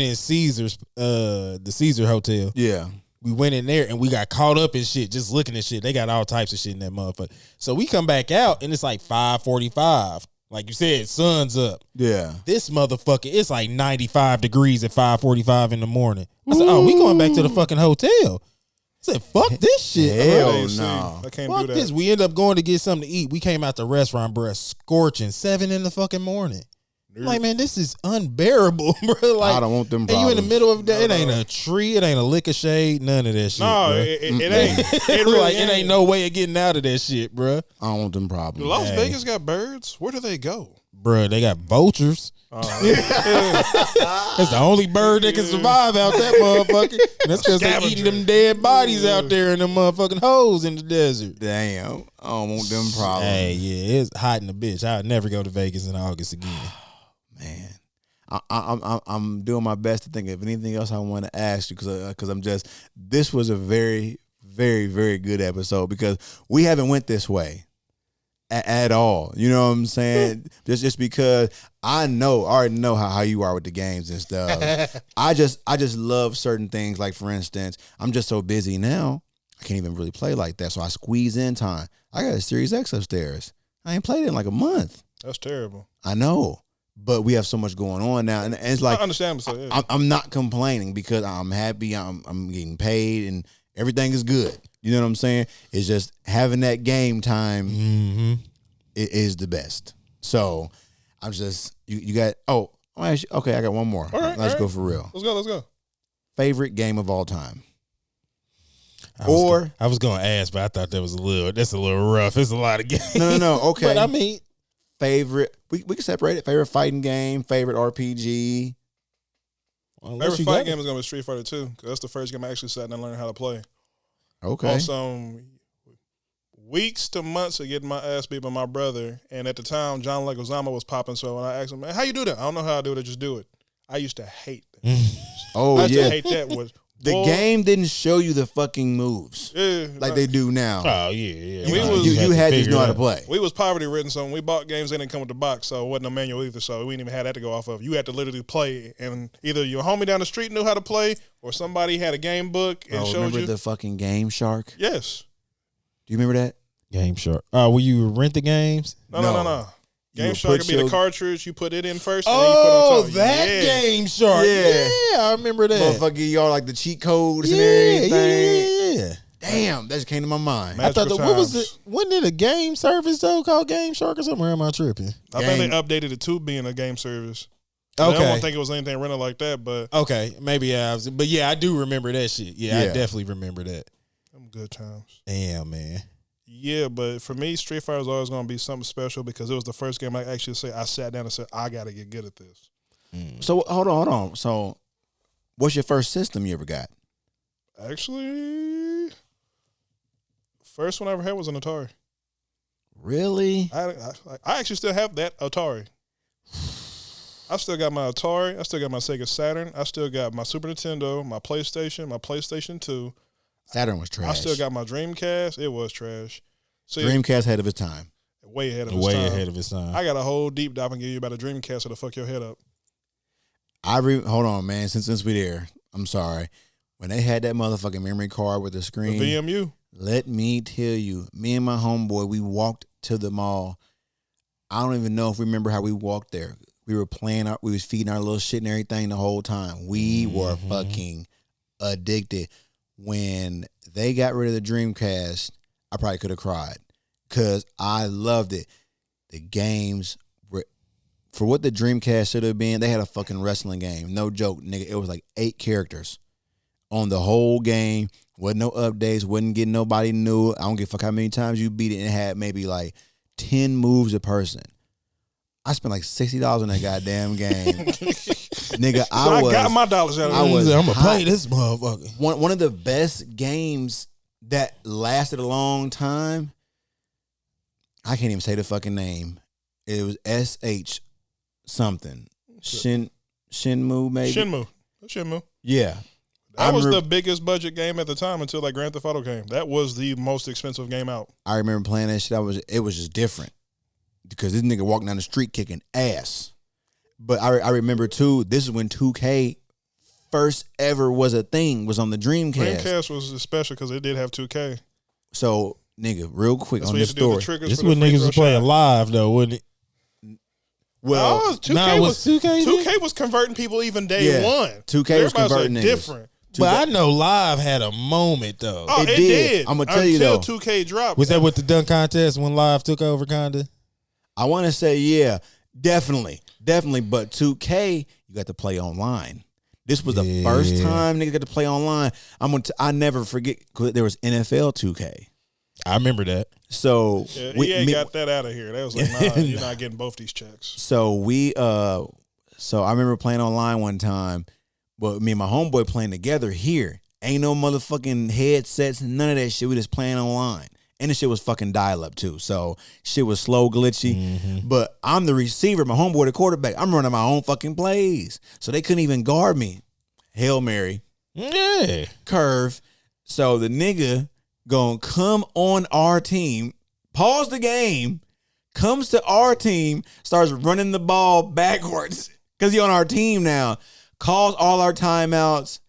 in Caesar's, the Caesar Hotel. Yeah. We went in there and we got caught up in shit, just looking at shit. They got all types of shit in that motherfucker. So we come back out and it's like 5:45. Like you said, sun's up. Yeah. This motherfucker, it's like 95 degrees at 5:45 in the morning. I said, oh, we going back to the fucking hotel. I said, fuck this shit. Hell AC. no. I can't Fuck do that. this. We end up going to get something to eat. We came out the restaurant, bro, scorching 7 in the fucking morning. I'm like, man, this is unbearable, bro. Like, I don't want them and you in problems. the middle of that. It ain't a tree. It ain't a lick of shade. None of that shit. No, bruh. it ain't. It really like, it ain't no way of getting out of that shit, bro. I don't want them problems. Las Hey. Vegas got birds. Where do they go? Bro, they got vultures. That's the only bird that can survive out that motherfucker. And that's because they Scavenger. eating them dead bodies out there in them motherfucking holes in the desert. Damn. I don't want them problems. Hey, yeah, it's hot in the bitch. I'll never go to Vegas in August again. Man. I'm doing my best to think of anything else I want to ask you because I'm just, this was a very, very, very good episode because we haven't went this way at all. You know what I'm saying? just because I already know how you are with the games and stuff. I just love certain things. Like, for instance, I'm just so busy now, I can't even really play like that. So I squeeze in time. I got a Series X upstairs. I ain't played it in like a month. That's terrible. I know. But we have so much going on now, and it's like I understand. So, yeah. I'm not complaining because I'm happy. I'm getting paid, and everything is good. You know what I'm saying? It's just having that game time is the best. So I'm just you got. Oh, okay. I got one more. All right, Let's all go right. for real. Let's go. Favorite game of all time. I was gonna ask, but I thought that's a little rough. It's a lot of games. No. Okay. But I mean, favorite. We can separate it. Favorite fighting game. Favorite RPG. Favorite fight game is gonna be Street Fighter 2 because that's the first game I actually sat down and learned how to play. Okay. Also, weeks to months of getting my ass beat by my brother, and at the time, John Leguizamo was popping. So when I asked him, "Man, how you do that?" I don't know how I do it. I just do it. I used to hate that. Oh I used yeah. to hate that. The game didn't show you the fucking moves Yeah, like they do now. oh yeah. You had to know how to play. We was poverty ridden, so when we bought games, they didn't come with the box, so it wasn't a manual either. So we didn't even have that to go off of. You had to literally play, and either your homie down the street knew how to play, or somebody had a game book and showed remember you. the fucking Game Shark? Yes. Do you remember that? Game Shark. Will you rent the games? No. You Game would Shark put would be the your- cartridge. You put it in first. And then you put it on top. Yeah. Game Shark. Yeah. I remember that. Motherfucker, y'all like the cheat codes and everything. Yeah. Damn, that just came to my mind. Man. I thought Magical what was times. it? Wasn't it a game service though called Game Shark or something? Or am I tripping? I think they updated it to being a game service. I don't think it was anything rented like that, but Okay. Maybe I was, but yeah, I do remember that shit. Yeah, I Yeah. definitely remember that. them good times. Damn, man. Yeah, but for me, Street Fighter is always going to be something special because it was the first game I actually I sat down and said, I got to get good at this. So hold on. So what's your first system you ever got? Actually, first one I ever had was an Atari. Really? I actually still have that Atari. I still got my Atari. I still got my Sega Saturn. I still got my Super Nintendo, my PlayStation 2. Saturn was trash. I still got my Dreamcast. It was trash. So Dreamcast ahead of its time. way ahead of its Way time. ahead of its time. I got a whole deep dive and give you about a Dreamcast to fuck your head up. Hold on, man. Since we there, I'm sorry. when they had that motherfucking memory card with the screen. The VMU. Let me tell you, me and my homeboy, we walked to the mall. I don't even know if we remember how we walked there. We were we was feeding our little shit and everything the whole time. We were fucking addicted. When they got rid of the Dreamcast, I probably could have cried because I loved it. The games were, for what the Dreamcast should have been, they had a fucking wrestling game. No joke, nigga. It was like 8 characters on the whole game. Wasn't no updates. Wasn't getting nobody new. I don't give a fuck how many times you beat it. And it had maybe like 10 moves a person. I spent like $60 on that goddamn game. Nigga, I got my dollars out of it. I'm going to play this motherfucker. One of the best games that lasted a long time. I can't even say the fucking name. It was SH something. Shenmue, maybe? Shenmue. Yeah. That was the biggest budget game at the time until like Grand Theft Auto came. That was the most expensive game out. I remember playing that shit. It was just different because this nigga walking down the street kicking ass. But I remember too, this is when 2K first ever was a thing, was on the Dreamcast. Dreamcast was special because it did have 2K. So, nigga, real quick That's on this story. This when niggas was playing live though, wasn't it? Well, no, 2K was 2K. 2K was converting people even day one. 2K was converting niggas. Different. But I know live had a moment though. Oh, it did. I'm gonna tell you though. Until 2K dropped. Was that with the dunk contest when live took over, kinda? I want to say yeah, definitely. But 2K, you got to play online. This was the first time niggas got to play online. I never forget because there was NFL 2K. I remember that. So EA got that out of here. That was like, nah, you're not getting both these checks. So so I remember playing online one time, but me and my homeboy playing together here. Ain't no motherfucking headsets, none of that shit. We just playing online. And the shit was fucking dial-up too. So shit was slow, glitchy. Mm-hmm. But I'm the receiver, my homeboy the quarterback. I'm running my own fucking plays. So they couldn't even guard me. Hail Mary. Yeah. Curve. So the nigga gonna come on our team, pause the game, comes to our team, starts running the ball backwards. Because he on our team now. Calls all our timeouts.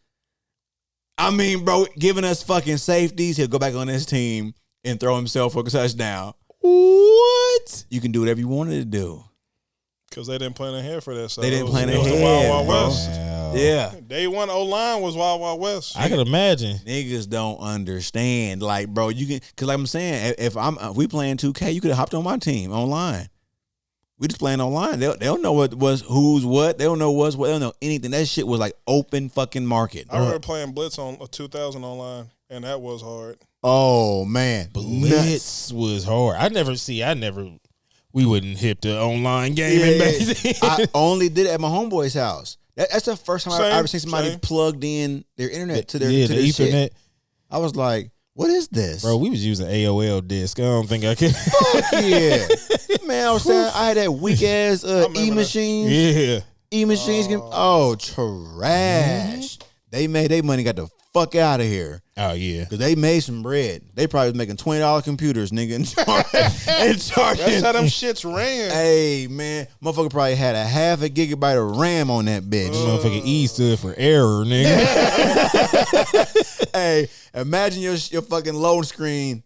I mean, bro, giving us fucking safeties. He'll go back on his team and throw himself for a touchdown. What? You can do whatever you wanted to do. Because they didn't plan ahead for that. So they didn't plan ahead. The Wild Wild West. Wow. Yeah. Day one O-line was Wild Wild West. I can imagine. Niggas don't understand. Like, bro, you can, because like I'm saying, if we playing 2K, you could have hopped on my team online. We just playing online. They don't know what was who's what. They don't know what's what. They don't know anything. That shit was like open fucking market. I remember playing Blitz on 2000 online, and that was hard. Oh man, Blitz was hard. We wouldn't hit the online gaming back then. I only did it at my homeboy's house. That's the first time I ever seen somebody plugged in their internet to their to their Ethernet. Shit. I was like, what is this? Bro, we was using AOL disc. I don't think I could. Fuck yeah. Man, I was saying I had that weak ass E-machines. Yeah. E-machines. Oh, trash. They made their money, got the fuck out of here. Oh, yeah. Because they made some bread. They probably was making $20 computers, nigga. And charging. That's how them shits ran. Hey, man. Motherfucker probably had a half a gigabyte of RAM on that bitch. Motherfucking E stood for error, nigga. Hey, imagine your fucking load screen.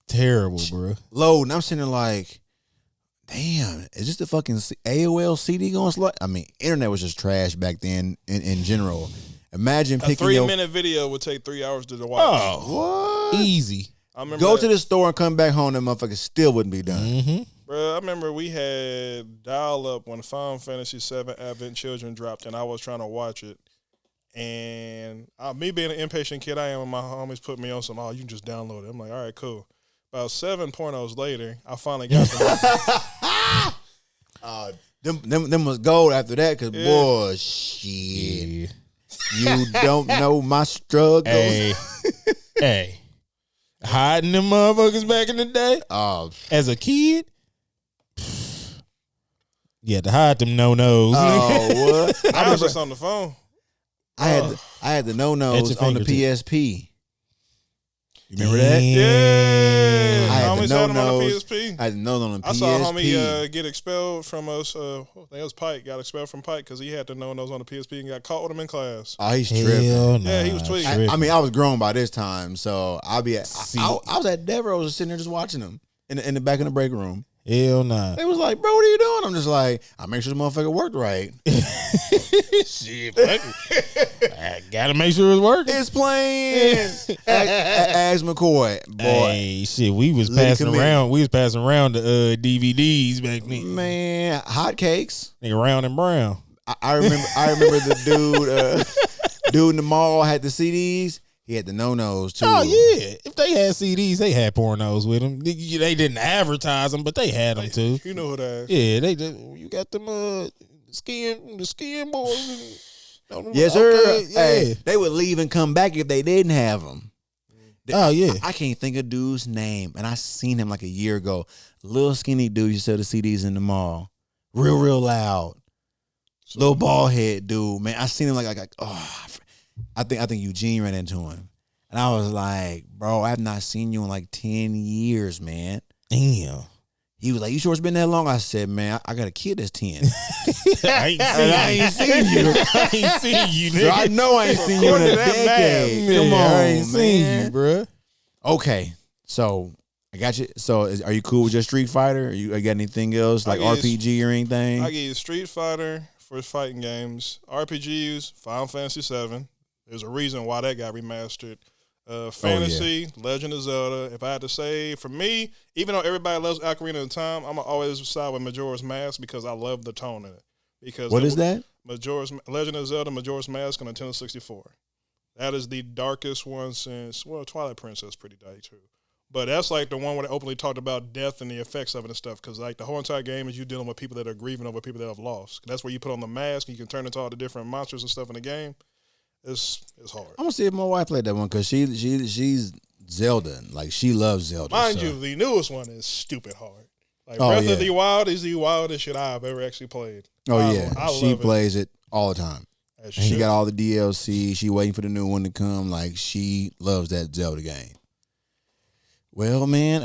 Terrible, bro. Loading. I'm sitting there like, damn, is this the fucking AOL CD going slow? I mean, internet was just trash back then in general. Imagine picking a 3-minute video would take 3 hours to watch. Oh, what? Easy. Go to the store and come back home, that motherfucker still wouldn't be done. Mm-hmm. Bro, I remember we had dial-up when Final Fantasy VII Advent Children dropped, and I was trying to watch it. And me being an impatient kid I am, and my homies put me on some, you can just download it. I'm like, all right, cool. About 7 pornos later, I finally got them. Them was gold after that, because, boy, shit. Yeah. You don't know my struggles. Hey. Hiding them motherfuckers back in the day. As a kid, you had to hide them no-nos. Oh, what? I was just on the phone. I had the no-nos on the PSP. You remember that? Yeah. I had the always had them on the no-nos. PSP. I had no on the PSP. I saw a homie get expelled from us. I think it was Pike. Got expelled from Pike because he had the no-nos on the PSP and got caught with them in class. Oh, he's tripping. Hell nah, Yeah, he was tweaking. I mean, I was grown by this time, so I'll be at. I was at Devereaux, just sitting there just watching them in the back in the break room. Hell nah. They was like, "Bro, what are you doing?" I'm just like, "I make sure the motherfucker worked right." Shit, fuck it. I gotta make sure it's working. It's playing. As McCoy, boy. Hey, shit, we was Lady passing committee. around. We was passing around the DVDs back then. Man, hotcakes. Nigga, Round and Brown. I remember the dude in the mall had the CDs. He had the no-nos too. Oh yeah, if they had CDs, they had pornos with them. They didn't advertise them, but they had them too. You know who that is. Yeah, they did. You got them the skin boys. Yes, sir. Okay, yeah. Hey, they would leave and come back if they didn't have them. Oh yeah. I can't think of dude's name, and I seen him like a year ago. Little skinny dude used to sell the CDs in the mall, real loud. Little bald head dude, man. I seen him like I think Eugene ran into him, and I was like, bro, I have not seen you in like 10 years, man. Damn. He was like, you sure it's been that long? I said, man, I got a kid that's 10. I ain't seen you. I ain't seen you, nigga. So I know I ain't seen you in a decade. Man, Come on, I ain't seen man. you, bro. Okay, so I got you. So are you cool with just Street Fighter? Or you got anything else like RPG or anything? I give you Street Fighter for fighting games. RPGs, Final Fantasy VII. There's a reason why that got remastered. Fantasy, Legend of Zelda. If I had to say, for me, even though everybody loves Ocarina of Time, I'm going to always side with Majora's Mask because I love the tone in it. Because what is that? Legend of Zelda, Majora's Mask on Nintendo 64. That is the darkest one since, well, Twilight Princess pretty dark too. But that's like the one where they openly talked about death and the effects of it and stuff. Because like the whole entire game is you dealing with people that are grieving over people that have lost. That's where you put on the mask and you can turn into all the different monsters and stuff in the game. It's hard. I'm gonna see if my wife played that one because she's Zelda, like she loves Zelda. Mind you, the newest one is stupid hard. Like Oh, Breath yeah. of the Wild is the wildest shit I've ever actually played. Oh yeah, I she love plays it all the time. That She shit. got all the DLC. She waiting for the new one to come. Like she loves that Zelda game. Well, man,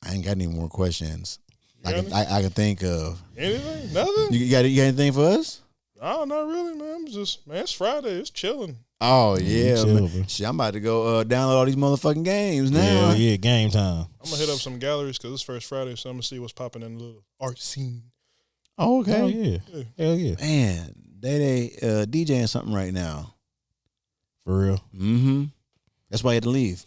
I ain't got any more questions. I can think of Anything? Nothing? You got anything for us? Oh, not really, man. I'm just, man, it's Friday. It's chilling. Oh yeah, chill, man. bro. Shit, I'm about to go download all these motherfucking games now. Hell yeah, game time. I'm going to hit up some galleries because it's first Friday, so I'm going to see what's popping in the little art scene. Oh, okay. Oh yeah. Hell yeah. Man, they DJing something right now. For real. Mm-hmm. That's why he had to leave.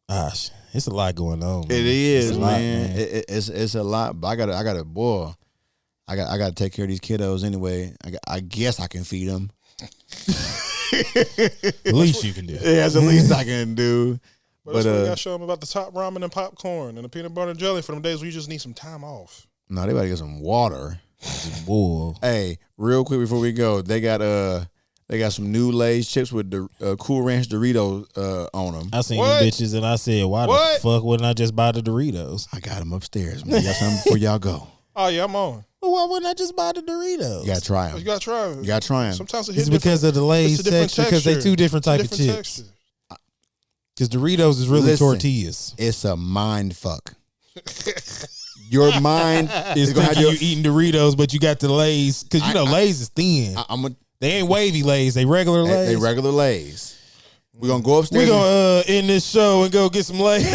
Gosh, it's a lot going on. Man. It is, It's a lot, man. It's a lot, but I gotta boy. I gotta take care of these kiddos anyway. I guess I can feed them. At least you can do. Yeah, that's the least I can do. But that's what we got to show them about the top ramen and popcorn and the peanut butter and jelly for them days where you just need some time off. No, they better get some water. Boy. Hey, real quick before we go, they got some new Lay's chips with the Cool Ranch Doritos on them. I seen What? them bitches and I said, why What? the fuck wouldn't I just buy the Doritos? I got them upstairs. Man, got something before y'all go. Oh, yeah, I'm on. Well, why wouldn't I just buy the Doritos? You gotta try You them. got to try it. You gotta try them. Sometimes it It's hits because of the Lay's it's a different texture, because they two different type of different chips. texture. Because Doritos is really Listen. tortillas. It's a mind fuck. Your mind It's is gonna have thinking your. you eating Doritos, but you got the Lay's. Because you know Lay's is thin. I'm a, They ain't wavy Lay's. They regular Lay's. they regular Lay's. We're gonna go upstairs. We're going to end this show and go get some Lay's.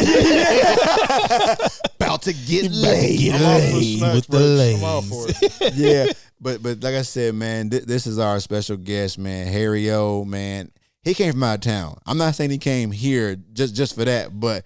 about to get Get laid. I'm off for Laid snacks with the breaks. I'm all for Lay's. it. Yeah, but like I said, man, this is our special guest, man, Harry O, man. He came from out of town. I'm not saying he came here just for that, but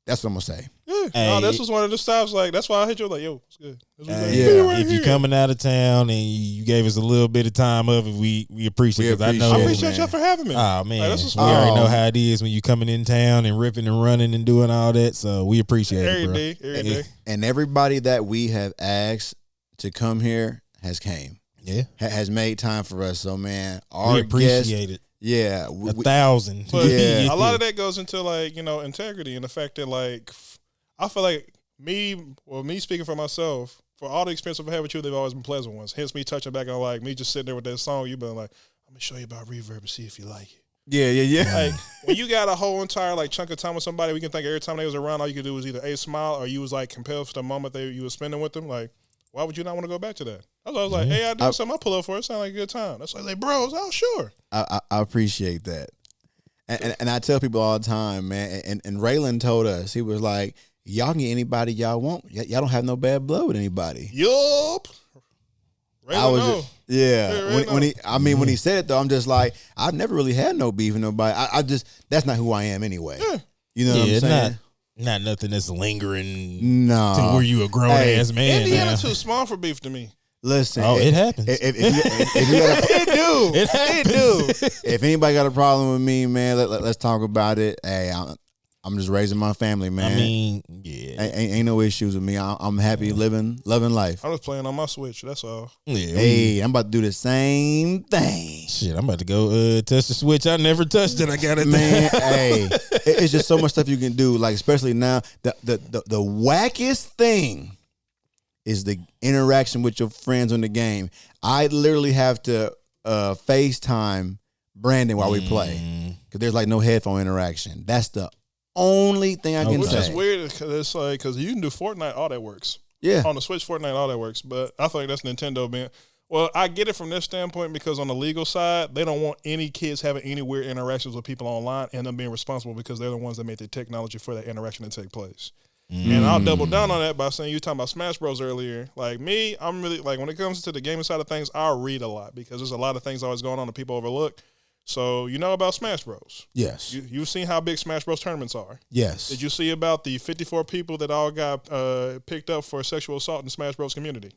that's what I'm gonna say. Yeah. Hey. No, this was one of the stops. Like, that's why I hit you. Like, yo, it's good. This was Hey, like, Yeah. "Be right if you're here." coming out of town and you gave us a little bit of time of it, we appreciate it. 'Cause I know I Yeah, appreciate man. y'all for having me. Oh man, Like, this is we already fun. know how it is when you coming in town and ripping and running and doing all that. So we appreciate it, Every bro. day, every day. And everybody that we have asked to come here has came, Yeah, has made time for us. So man, we our guest, appreciate it. yeah, 1,000. But Yeah. a lot of that goes into like, you know, integrity and the fact that like I feel like me speaking for myself, for all the experience I've had with you, they've always been pleasant ones. Hence me touching back on like me just sitting there with that song, you've been like, I'm gonna show you about reverb and see if you like it. Yeah. Like when you got a whole entire like chunk of time with somebody, we can think every time they was around, all you could do was either A, smile, or you was like compelled for the moment you was spending with them. Like, why would you not want to go back to that? I was like, hey, I do something I pull up for. It sounds like a good time. That's like bros. Oh, sure. I appreciate that. And I tell people all the time, man, and Raylan told us, he was like, y'all can get anybody y'all want. Y'all don't have no bad blood with anybody. Yup. When he said it though, I'm just like, I've never really had no beef with nobody. I just, that's not who I am anyway. Yeah. You know what I'm saying? Not nothing that's lingering. No. To where you a grown ass man. Indiana too small for beef to me. Listen. It happens. If you got It do. If anybody got a problem with me, man, let's talk about it. Hey, I'm just raising my family, man. I mean, yeah. Ain't no issues with me. I'm happy loving life. I was playing on my Switch. That's all. Yeah, hey, I'm about to do the same thing. Shit, I'm about to go touch the Switch. I never touched it. I got it, man. Hey, it's just so much stuff you can do. Like especially now, the wackest thing is the interaction with your friends on the game. I literally have to FaceTime Brandon while we play because there's like no headphone interaction. That's the only thing I can Which say. is weird because it's like because you can do Fortnite, all that works. Yeah, on the Switch, Fortnite, all that works. But I feel like that's Nintendo being. Well, I get it from this standpoint because on the legal side, they don't want any kids having any weird interactions with people online and them being responsible because they're the ones that made the technology for that interaction to take place. And I'll double down on that by saying you talking about Smash Bros earlier. Like me, I'm really like when it comes to the gaming side of things, I read a lot because there's a lot of things always going on that people overlook. So you know about Smash Bros. Yes. You've seen how big Smash Bros tournaments are. Yes. Did you see about the 54 people that all got picked up for sexual assault in the Smash Bros community?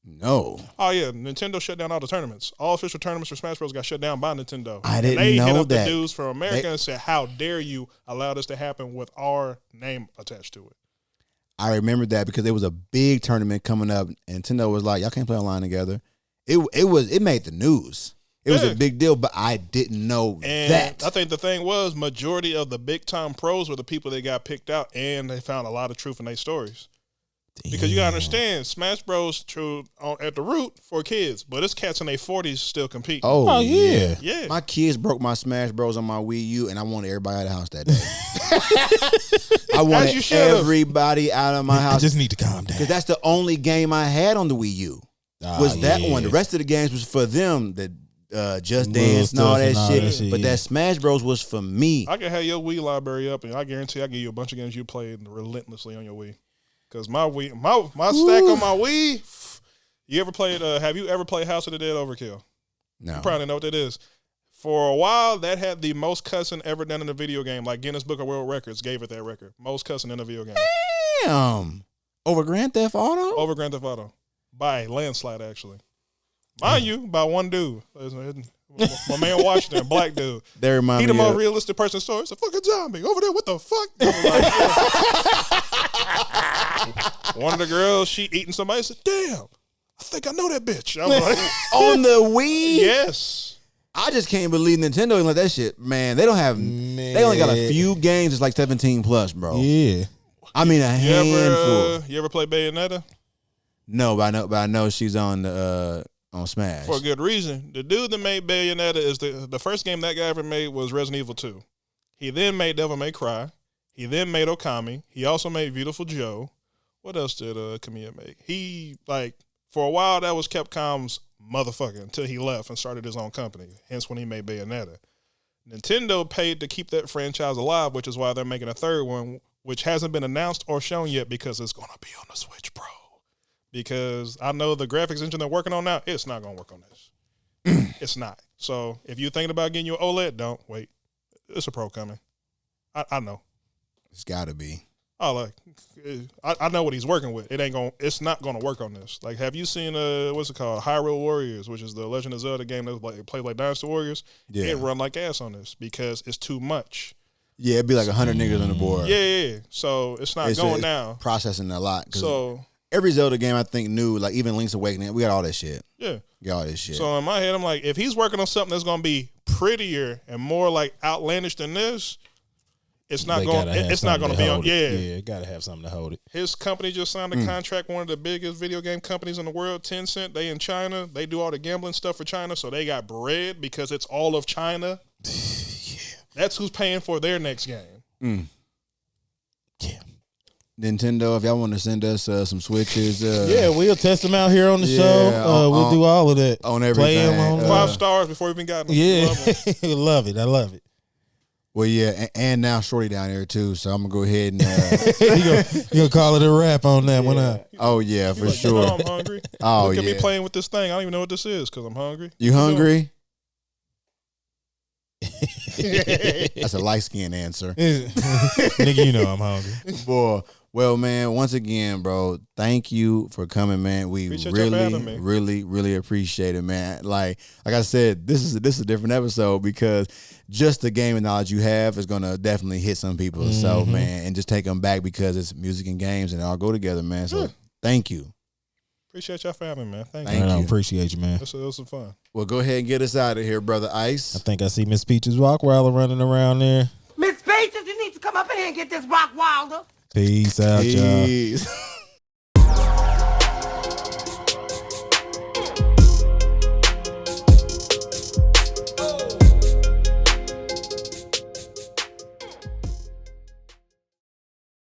No. Oh yeah, Nintendo shut down all the tournaments. All official tournaments for Smash Bros got shut down by Nintendo. I didn't they know hit up that. the dudes from America and said, "How dare you allow this to happen with our name attached to it?" I remember that because there was a big tournament coming up, and Nintendo was like, "Y'all can't play online together." It made the news. It was a big deal, but I didn't know that. I think the thing was majority of the big time pros were the people that got picked out, and they found a lot of truth in their stories. Damn. Because you gotta understand, Smash Bros. At the root for kids, but it's cats in their 40s still compete. Oh yeah. Yeah. My kids broke my Smash Bros. On my Wii U, and I wanted everybody out of the house that day. I wanted everybody out of my house. I just need to calm down. Because that's the only game I had on the Wii U. Was that one. The rest of the games was for them. Just Dance and all that shit. But that Smash Bros was for me. I can have your Wii library up, and I guarantee I give you a bunch of games you played relentlessly on your Wii. Because my Wii, my stack on my Wii. You ever played? Have you ever played House of the Dead Overkill? No. You probably know what that is. For a while, that had the most cussing ever done in a video game. Like Guinness Book of World Records gave it that record. Most cussing in a video game. Damn. Over Grand Theft Auto? Over Grand Theft Auto. By a landslide, actually. Mind you, by one dude. My man Washington, black dude. They remind he me the most realistic person in the story. It's a fucking zombie. Over there, what the fuck? One of the girls, she eating somebody, said, damn, I think I know that bitch. I'm like, on the Wii? Yes. I just can't believe Nintendo didn't let that shit. Man, they don't have, they only got a few games that's like 17 plus, bro. Yeah. I mean, a handful. You ever play Bayonetta? No, but I know she's on Smash. For a good reason. The dude that made Bayonetta is the first game that guy ever made was Resident Evil 2. He then made Devil May Cry. He then made Okami. He also made Beautiful Joe. What else did Kamiya make? He, for a while, that was Capcom's motherfucker until he left and started his own company. Hence when he made Bayonetta. Nintendo paid to keep that franchise alive, which is why they're making a third one, which hasn't been announced or shown yet because it's going to be on the Switch Pro. Because I know the graphics engine they're working on now, it's not going to work on this. It's not. So if you're thinking about getting your OLED, don't wait. It's a Pro coming. I know. It's got to be. I know what he's working with. It's not going to work on this. Like, have you seen what's it called? Hyrule Warriors, which is the Legend of Zelda game that played like Dynasty Warriors. Yeah. It run like ass on this because it's too much. Yeah, it'd be like 100 niggas on the board. Yeah. So it's not going now. Processing a lot. So every Zelda game I think new, like even Link's Awakening, we got all that shit. Yeah. Got all this shit. So in my head, I'm like, if he's working on something that's going to be prettier and more like outlandish than this, it's not going to be on. Yeah, got to have something to hold it. His company just signed a contract. One of the biggest video game companies in the world, Tencent. They in China. They do all the gambling stuff for China, so they got bread because it's all of China. That's who's paying for their next game. Yeah. Nintendo, if y'all want to send us some Switches, Yeah, we'll test them out here on the Yeah, show. We'll do all of that. on everything. Play 'em on 5 stars before we even got them. Yeah, love it. I love it. Well, yeah, and now Shorty down there too, so I'm gonna go ahead and. You gonna call it a wrap on that one? Oh yeah, for Like, sure. You know I'm hungry. Oh Look at yeah. me playing with this thing. I don't even know what this is because I'm hungry. You hungry? That's a light skinned answer. Nigga, you know I'm hungry. Boy. Well, man, once again, bro, thank you for coming, man. We Appreciate y'all for having me. really appreciate it, man. Like I said, this is a different episode because just the gaming knowledge you have is gonna definitely hit some people. So, man, and just take them back because it's music and games and they all go together, man. So, thank you. Appreciate y'all for having me, man. Thank Thank you. I you. appreciate you, man. It was some fun. Well, go ahead and get us out of here, brother I Ice. think I see Miss Peaches Rockwilder running around there. Miss Peaches, you need to come up in here and get this rock wilder. Peace out, y'all. Peace.